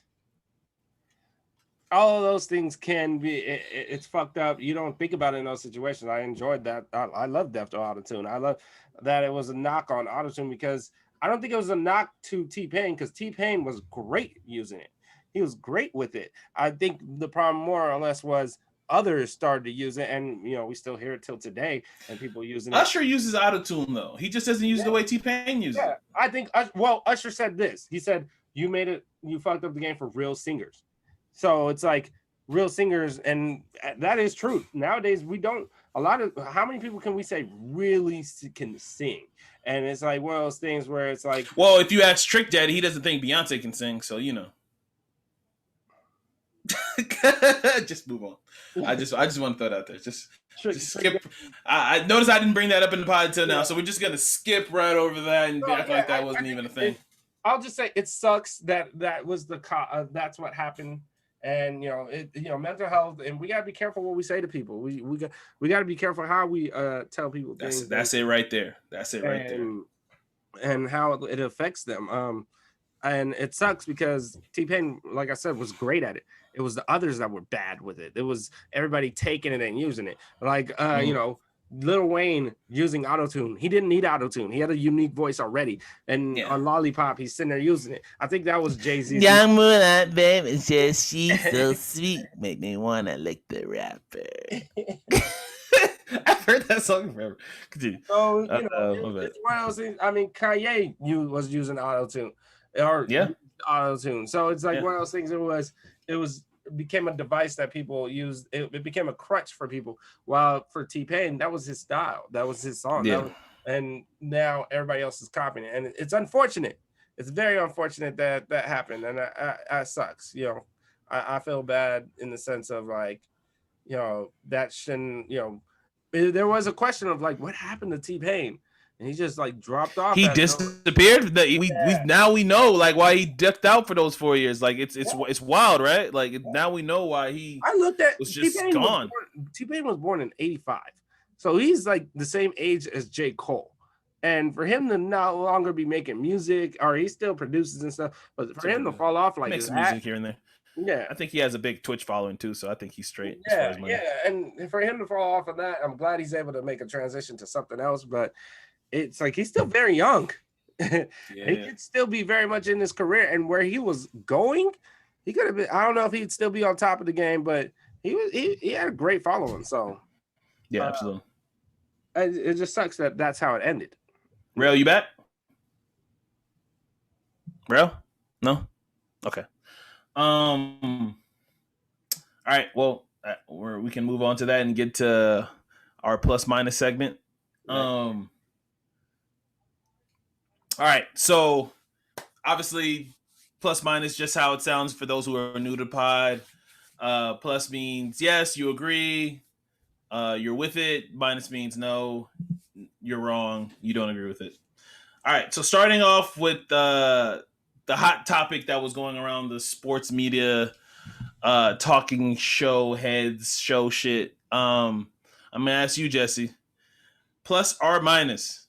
All of those things can be. It's fucked up. You don't think about it in those situations. I enjoyed that. I love Death to Autotune. I love that it was a knock on autotune because I don't think it was a knock to T-Pain because T-Pain was great using it. He was great with it. I think the problem more or less was others started to use it, and we still hear it till today, and people using it. Usher uses autotune though. He just doesn't use it the way T-Pain uses it. I think. Usher said this. He said, "You made it. You fucked up the game for real singers." So it's like real singers, and that is true. Nowadays, we don't. How many people can we say really can sing? And it's like one of those things where it's like, well, if you ask Trick Daddy, he doesn't think Beyonce can sing, so just move on. I just want to throw that out there. Just skip. I noticed I didn't bring that up in the pod until now, so we're just gonna skip right over that and act like that wasn't even a thing. I'll just say it sucks that was that's what happened. And mental health, and we gotta be careful what we say to people. We gotta be careful how we tell people things. That's it right there. That's it right there. And how it affects them. And it sucks because T-Pain, like I said, was great at it. It was the others that were bad with it. It was everybody taking it and using it. Like Lil Wayne using autotune. He didn't need autotune. He had a unique voice already. And on Lollipop, he's sitting there using it. I think that was Jay-Z's. Young Moonlight, baby, just she's so sweet. Make me wanna lick the rapper. I've heard that song forever. Continue. So, it's one of those things. I mean, Kanye was using autotune. Autotune. So it's like one of those things. It became a device that people used. It became a crutch for people. While for T-Pain, that was his style. That was his song. Yeah. And now everybody else is copying it, and it's unfortunate. It's very unfortunate that happened, and that sucks. I feel bad in the sense of like, that shouldn't. There was a question of like, what happened to T-Pain? And he just like dropped off. He disappeared. Now we know like why he ducked out for those 4 years. Like it's wild, right? Like now we know why he. I looked at was just T-Pain gone. T-Pain was born in '85, so he's like the same age as J. Cole. And for him to no longer be making music, or he still produces and stuff, but for him to fall off like makes music here and there. Yeah, I think he has a big Twitch following too, so I think he's straight. Yeah, and for him to fall off of that, I'm glad he's able to make a transition to something else, but. It's like he's still very young. He could still be very much in his career, and where he was going, he could have been. I don't know if he'd still be on top of the game, but he had a great following. So yeah, absolutely. It just sucks that that's how it ended. Rail, you back? Rail? No. Okay. All right. Well, we can move on to that and get to our plus minus segment. All right, so obviously, plus minus just how it sounds for those who are new to pod. Plus means yes, you agree, you're with it. Minus means no, you're wrong, you don't agree with it. All right, so starting off with the hot topic that was going around the sports media talking show heads, show shit. I'm gonna ask you, Jesse. Plus or minus?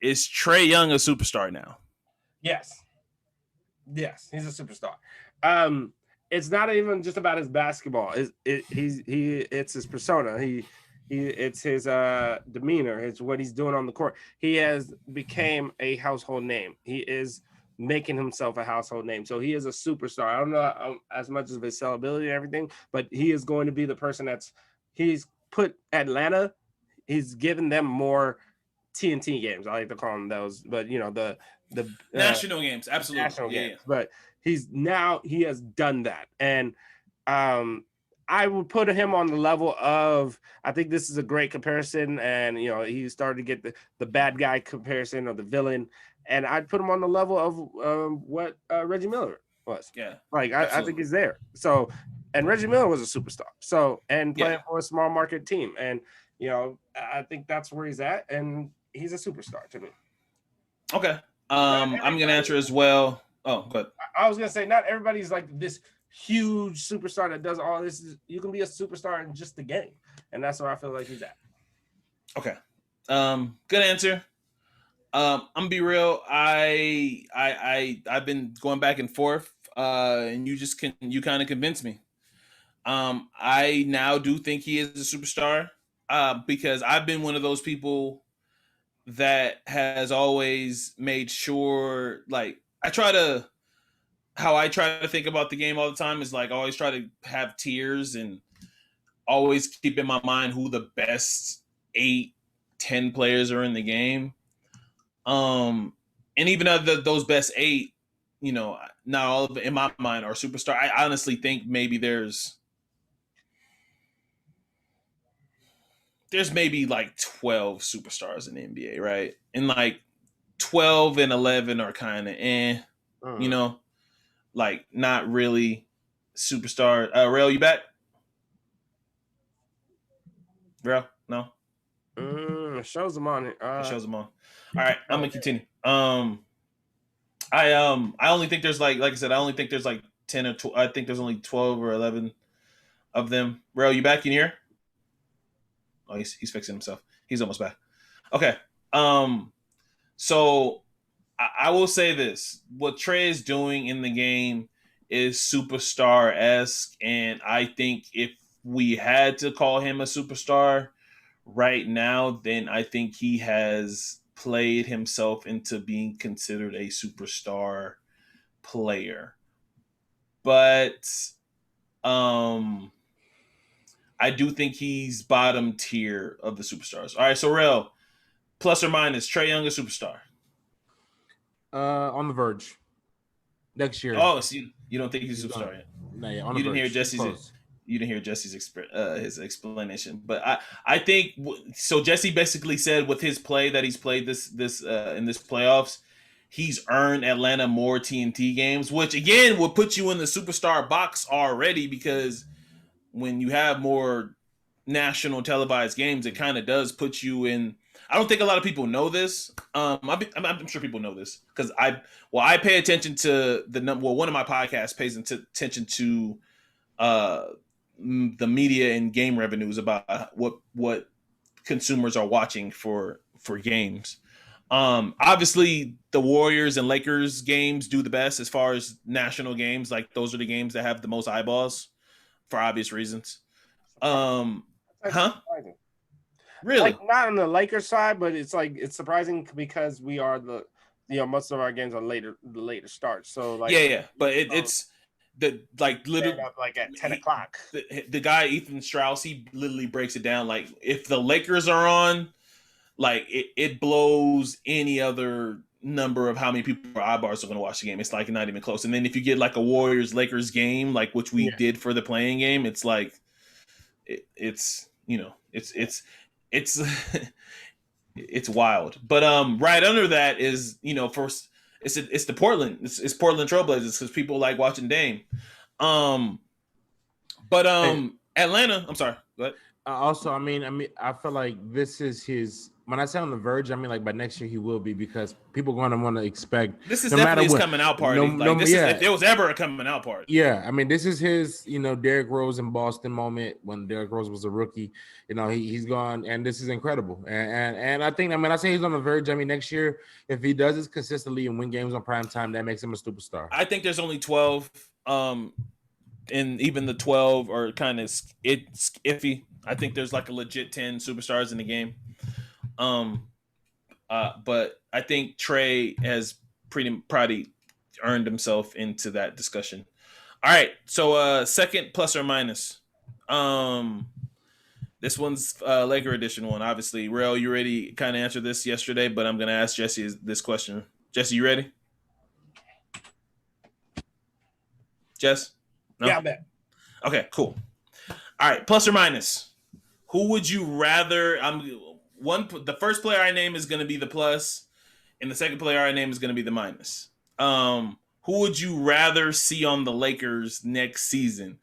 Is Trey Young a superstar now? Yes, he's a superstar. It's not even just about his basketball. It's his persona. It's his demeanor. It's what he's doing on the court. He has became a household name. He is making himself a household name. So he is a superstar. I don't know as much of his sellability and everything, but he is going to be the person he's put Atlanta. He's given them more TNT games. I like to call them those, but the national games, absolutely, national games. But he has done that, and I would put him on the level of, I think this is a great comparison, and he started to get the bad guy comparison or the villain, and I'd put him on the level of what Reggie Miller was. Yeah, like I think he's there. So, and Reggie Miller was a superstar. So, and playing for a small market team, and I think that's where he's at, and he's a superstar to me. Okay. I'm gonna answer as well. Oh, go ahead. I was gonna say, not everybody's like this huge superstar that does all this. You can be a superstar in just the game, and that's where I feel like he's at. Okay. Good answer. I'm gonna be real. I've been going back and forth, and you kind of convinced me. I now do think he is a superstar, because I've been one of those people that has always made sure, like, how I try to think about the game all the time is like, I always try to have tiers and always keep in my mind who the best 8-10 players are in the game. And even of those best 8, not all of them in my mind are superstar. I honestly think maybe there's maybe like 12 superstars in the NBA, right? And like 12 and 11 are kind of like not really superstar. Rail, you back? Rail, no. Shows them on it. Shows them on. All right, I'm gonna continue. I only think there's like I said, I only think there's like 10 or 12. I think there's only 12 or 11 of them. Rail, you back in here? Oh, he's fixing himself. He's almost back. Okay. So I will say this: what Trey is doing in the game is superstar-esque, and I think if we had to call him a superstar right now, then I think he has played himself into being considered a superstar player. But I do think he's bottom tier of the superstars. All right, so Rel, plus or minus, Trey Young a superstar? On the verge. Next year. Oh, so you don't think he's a superstar yet? No, yeah, you didn't hear Jesse's. You didn't hear Jesse's his explanation, but I think so. Jesse basically said with his play that he's played this in this playoffs, he's earned Atlanta more TNT games, which again would put you in the superstar box already, because when you have more national televised games, it kind of does put you in. I don't think a lot of people know this. I'm sure people know this because I pay attention to the number. Well, one of my podcasts pays attention to the media and game revenues about what consumers are watching for games. Obviously, the Warriors and Lakers games do the best as far as national games. Like those are the games that have the most eyeballs for obvious reasons. Surprising. Really? Like not on the Lakers side, but it's surprising because we are most of our games are later starts. So like but it's the like literally up like at 10 o'clock. The guy Ethan Strauss, he literally breaks it down like if the Lakers are on, like it blows any other number of how many people eyeballs are going to watch the game. It's like not even close. And then if you get like a Warriors Lakers game, like which we did for the playing game, it's like it's it's wild. But right under that is first it's the Portland it's Portland Trailblazers because people like watching Dame. Atlanta. I'm sorry. Go ahead. Also, I mean, I feel like this is his when I say on the verge, I mean like by next year he will be, because people are going to want to expect. This is definitely his coming out party. Is if there was ever a coming out party. Yeah, I mean this is his, Derrick Rose in Boston moment when Derrick Rose was a rookie. He's gone, and this is incredible. And I think, I say he's on the verge. I mean next year, if he does this consistently and win games on prime time, that makes him a superstar. I think there's only 12. And even the 12 are kind of iffy. I think there's like a legit 10 superstars in the game. But I think Trey has probably earned himself into that discussion. All right, so second plus or minus. This one's Laker edition one. Obviously, Rail, you already kind of answered this yesterday, but I'm gonna ask Jesse this question. Jesse, you ready? Jess? No? Yeah, I bet. Okay, cool. All right, plus or minus. Who would you rather? The first player I name is going to be the plus, and the second player I name is going to be the minus. Who would you rather see on the Lakers next season?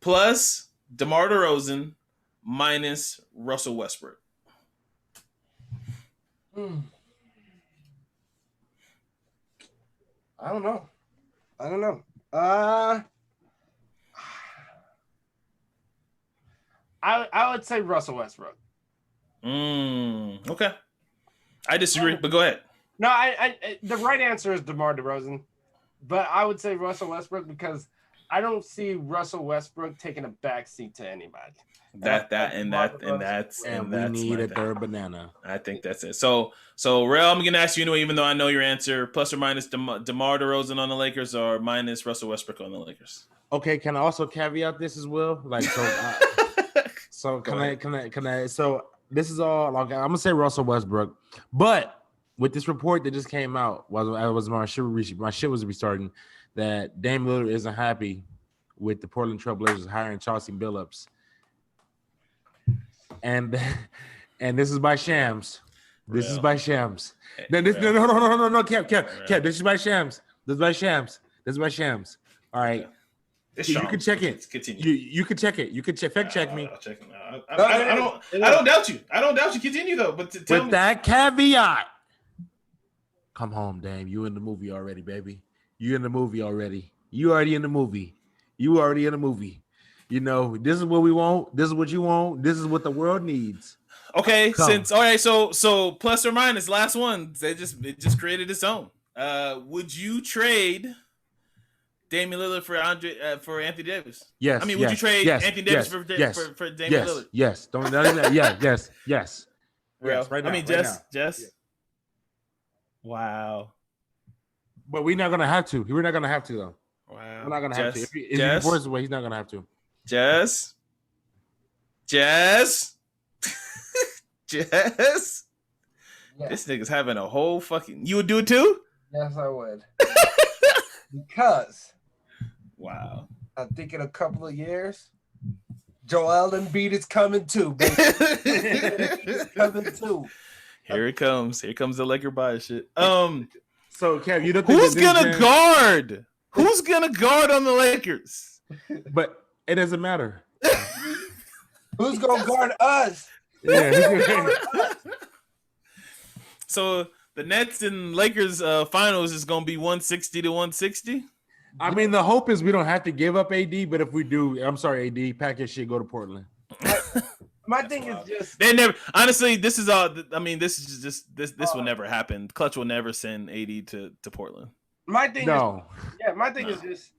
Plus DeMar DeRozan, minus Russell Westbrook. I don't know. I would say Russell Westbrook. Okay. I disagree, but go ahead. No, I the right answer is DeMar DeRozan, but I would say Russell Westbrook because I don't see Russell Westbrook taking a backseat to anybody. We need a third banana. I think that's it. So Rail, I'm gonna ask you anyway, even though I know your answer. Plus or minus DeMar DeRozan on the Lakers, or minus Russell Westbrook on the Lakers? Okay, can I also caveat this as well? Like so. So can I? So this is all like I'm gonna say Russell Westbrook, but with this report that just came out, my shit was restarting, that Dame Lillard isn't happy with the Portland Trailblazers hiring Chauncey Billups, and this is by Shams. This is by Shams. No, Kev. This is by Shams. This is by Shams. All right. You can check it. You can check it. You can fact check me. I'll check it. I don't doubt you. I don't doubt you. Continue though. But with that caveat, come home, Dame. You in the movie already, baby. You in the movie already. You already in the movie. This is what we want. This is what you want. This is what the world needs. Okay. So plus or minus, last one. It just created its own. Would you trade Damian Lillard for Anthony Davis? Yes. I mean, would you trade Anthony Davis for Damian Lillard? Yes. Yes. Right now. I mean, Jess. Yeah. Wow. But we're not gonna have to. We're not gonna have to though. Wow. We're not gonna have to. If he forces away, he's not gonna have to. Jess. Yes. This nigga's having a whole fucking. You would do it too? Yes, I would. Because. Wow. I think in a couple of years, Joel Embiid is coming too, baby. He's coming too. Here it comes. Here comes the Laker bias shit. So Kev, you don't think who's gonna guard? Who's gonna guard on the Lakers? But it doesn't matter. Who's gonna guard us? Yeah. So the Nets and Lakers finals is gonna be 160 to 160. I mean, the hope is we don't have to give up AD, but if we do, I'm sorry, AD, pack your shit, go to Portland. My thing is just they never. Honestly, this is all. I mean, this is just this will never happen. Clutch will never send AD to Portland. My thing is just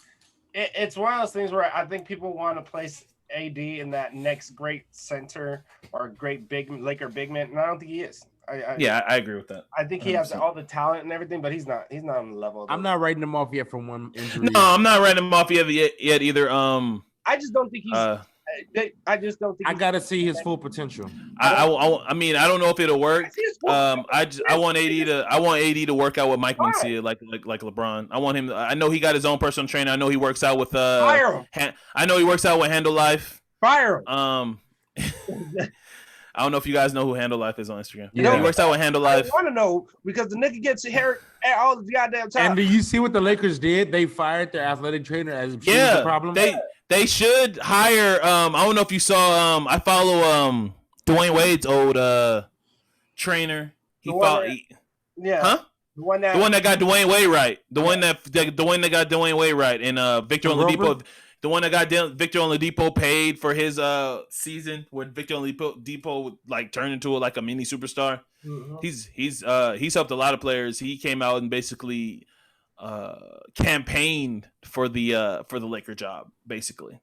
it's one of those things where I think people want to place AD in that next great center or great big Laker big man, and I don't think he is. I agree with that. I think he 100%. Has all the talent and everything, but he's not on the level. I'm not writing him off yet from one injury. No, I'm not writing him off yet either. I just don't think he's. I just don't think. I gotta see his full potential. I mean, I don't know if it'll work. I want AD to work out with Mike Mencia like LeBron. I want him. I know he got his own personal trainer. I know he works out with. Fire him. I know he works out with Handle Life. Fire him. I don't know if you guys know who Handle Life is on Instagram. Yeah, he works out with Handle Life. I want to know because the nigga gets hair all the goddamn time. And do you see what the Lakers did? They fired their athletic trainer as the problem. They should hire. I don't know if you saw. I follow Dwayne Wade's old trainer. He The fought. Huh? The one that got Dwayne Wade right. The one that got Dwayne Wade right. And Victor Oladipo. The one that got Victor Oladipo paid for his season, where Victor Oladipo like turned into a mini superstar. Mm-hmm. He's helped a lot of players. He came out and basically campaigned for the Laker job, basically.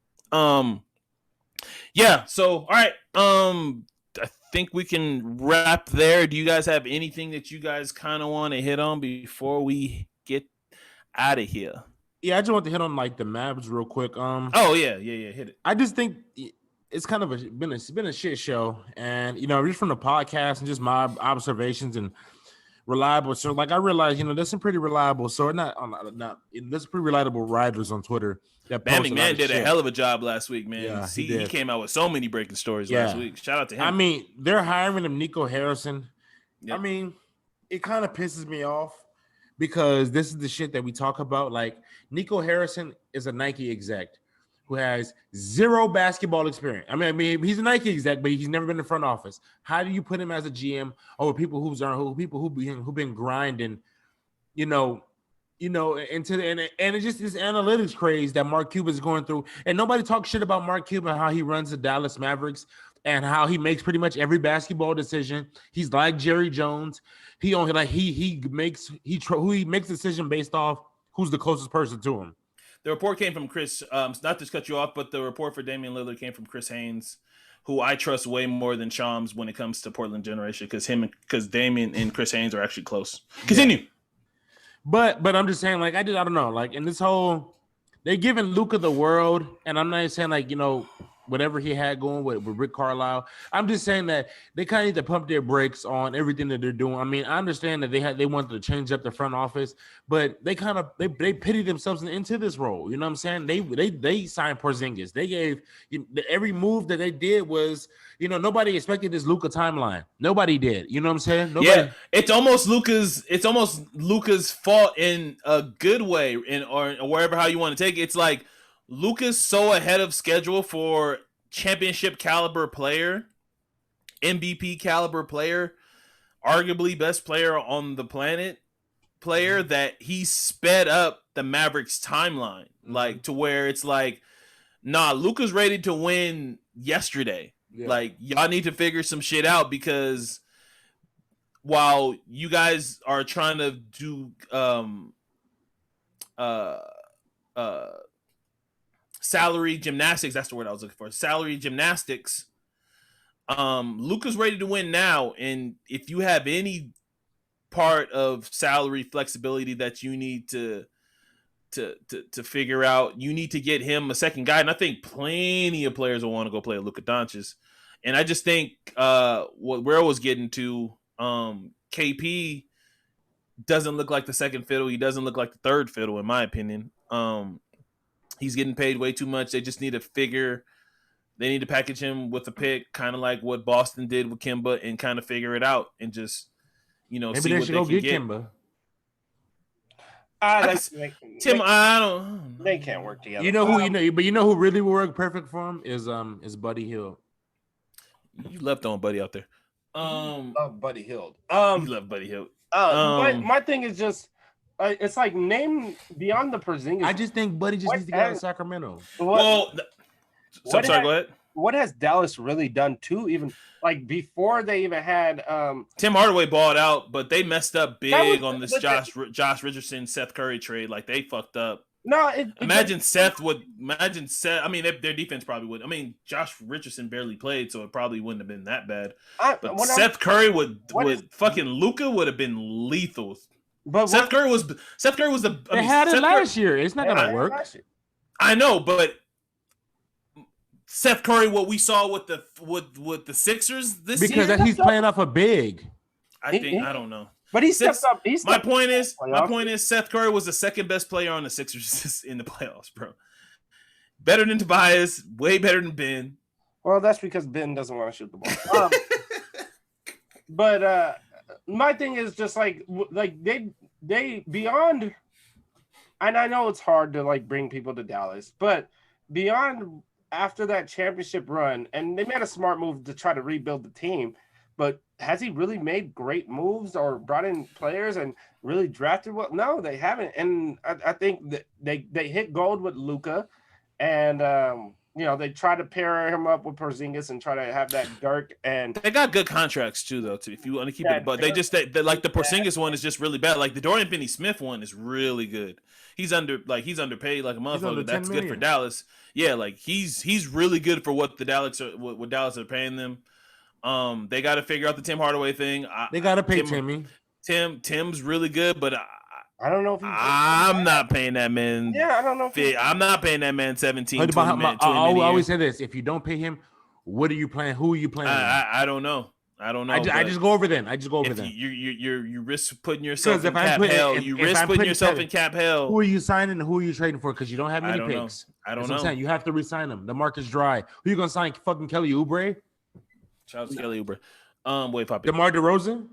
Yeah. So all right. I think we can wrap there. Do you guys have anything that you guys kind of want to hit on before we get out of here? Yeah, I just want to hit on like the Mavs real quick. Oh yeah, hit it. I just think it's kind of been a shit show, and just from the podcast and just my observations and reliable. So like I realize, there's some pretty reliable. So there's pretty reliable writers on Twitter. Bam McMahon did a hell of a job last week, man. Yeah, he came out with so many breaking stories last week. Shout out to him. I mean, they're hiring him, Nico Harrison. Yep. I mean, it kind of pisses me off because this is the shit that we talk about. Like, Nico Harrison is a Nike exec who has zero basketball experience. I mean, he's a Nike exec, but he's never been in the front office. How do you put him as a GM over people who've been grinding, into the and it's just this analytics craze that Mark Cuban is going through, and nobody talks shit about Mark Cuban, how he runs the Dallas Mavericks and how he makes pretty much every basketball decision. He's like Jerry Jones. He makes decision based off who's the closest person to him. The report came from Chris. Not to cut you off, but the report for Damian Lillard came from Chris Haynes, who I trust way more than Shams when it comes to Portland generation, because Damian and Chris Haynes are actually close. Continue. Yeah. But I'm just saying, like, I don't know, like, in this whole, they're giving Luka the world, and I'm not saying, like, whatever he had going with Rick Carlisle. I'm just saying that they kind of need to pump their brakes on everything that they're doing. I mean, I understand that they wanted to change up the front office, but they pity themselves into this role. You know what I'm saying? They signed Porzingis. They gave every move that they did was, nobody expected this Luka timeline. Nobody did. You know what I'm saying? Nobody. Yeah, it's almost Luka's fault in a good way, or wherever how you want to take it. It's like Luka's so ahead of schedule for championship caliber player, MVP caliber player, arguably best player on the planet player, that he sped up the Mavericks timeline, like, to where it's like, nah, Luka's ready to win yesterday. Yeah. Like, y'all need to figure some shit out, because while you guys are trying to do salary gymnastics, that's the word I was looking for. Salary gymnastics. Luka's ready to win now, and if you have any part of salary flexibility that you need to figure out, you need to get him a second guy. And I think plenty of players will want to go play Luka Doncic. And I just think where I was getting to, KP doesn't look like the second fiddle. He doesn't look like the third fiddle, in my opinion. He's getting paid way too much. They just need to package him with a pick, kind of like what Boston did with Kemba, and kind of figure it out, and just, maybe see they what should they go can get Kemba. Tim, I don't. They can't work together. But who really will work perfect for him is Buddy Hield. You left on Buddy out there. Love Buddy Hield. You love Buddy Hield. My thing is just, it's like, name beyond the Porzingis. I just think Buddy just needs to get out of Sacramento. Go ahead. What has Dallas really done too? Even like before they even had Tim Hardaway balled out, but they messed up big on this Josh Richardson, Seth Curry trade. Like, they fucked up. No, imagine Seth. I mean, their defense probably would. I mean, Josh Richardson barely played, so it probably wouldn't have been that bad. But Seth Curry fucking Luka would have been lethal. But Seth Curry was the. They had it last year. It's not gonna work. I know, but Seth Curry, what we saw with the Sixers this year, because he's playing off a big. I don't know. But he stepped up. My point is, Seth Curry was the second best player on the Sixers in the playoffs, bro. Better than Tobias, way better than Ben. Well, that's because Ben doesn't want to shoot the ball. But my thing is just like they beyond, and I know it's hard to like bring people to Dallas, but beyond after that championship run, and they made a smart move to try to rebuild the team, but has he really made great moves or brought in players and really drafted well? No, they haven't. And I think that they hit gold with Luka, and they try to pair him up with Porzingis and try to have that Dirk. And they got good contracts too, though. If you want to keep it, but they like the Porzingis one is just really bad. Like the Dorian Finney-Smith one is really good. He's underpaid like a motherfucker. That's good for Dallas. Yeah, like he's really good for what Dallas are paying them. They got to figure out the Tim Hardaway thing. They got to pay Timmy. Tim's really good, but I don't know if I'm not paying that man. Yeah, I don't know. I'm not paying that man 17. I always say this: if you don't pay him, what are you playing? Who are you playing? I don't know. I just go over them. You risk putting yourself in cap hell. You risk putting yourself in cap hell. Who are you signing and who are you trading for? Because you don't have many picks. I don't know. Saying. You have to re-sign them. The market's dry. Who you gonna sign? Fucking Kelly Oubre? Shout out to Kelly Oubre. Wait, Poppy. DeMar DeRozan?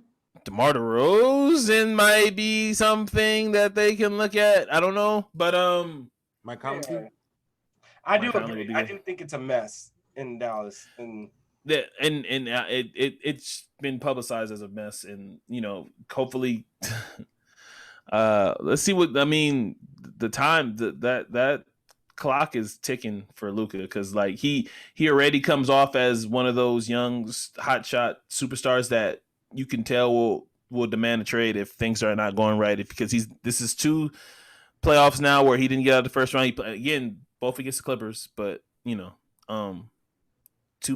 DeMar DeRozan might be something that they can look at. I don't know, but Mike Conley. I do agree. I do think it's a mess in Dallas, and it's been publicized as a mess, and hopefully, let's see what I mean. The time that clock is ticking for Luka, because like he already comes off as one of those young hotshot superstars that you can tell will demand a trade if things are not going right. Because this is 2 playoffs now where he didn't get out of the first round. He again both against the Clippers, but 2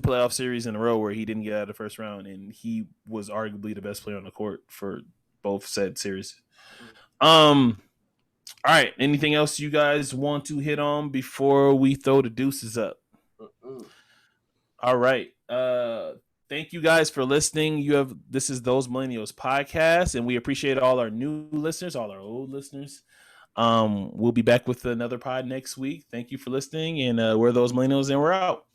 playoff series in a row where he didn't get out of the first round, and he was arguably the best player on the court for both said series. All right. Anything else you guys want to hit on before we throw the deuces up? All right. Thank you guys for listening. This is Those Millennials podcast, and we appreciate all our new listeners, all our old listeners. We'll be back with another pod next week. Thank you for listening, and we're Those Millennials, and we're out.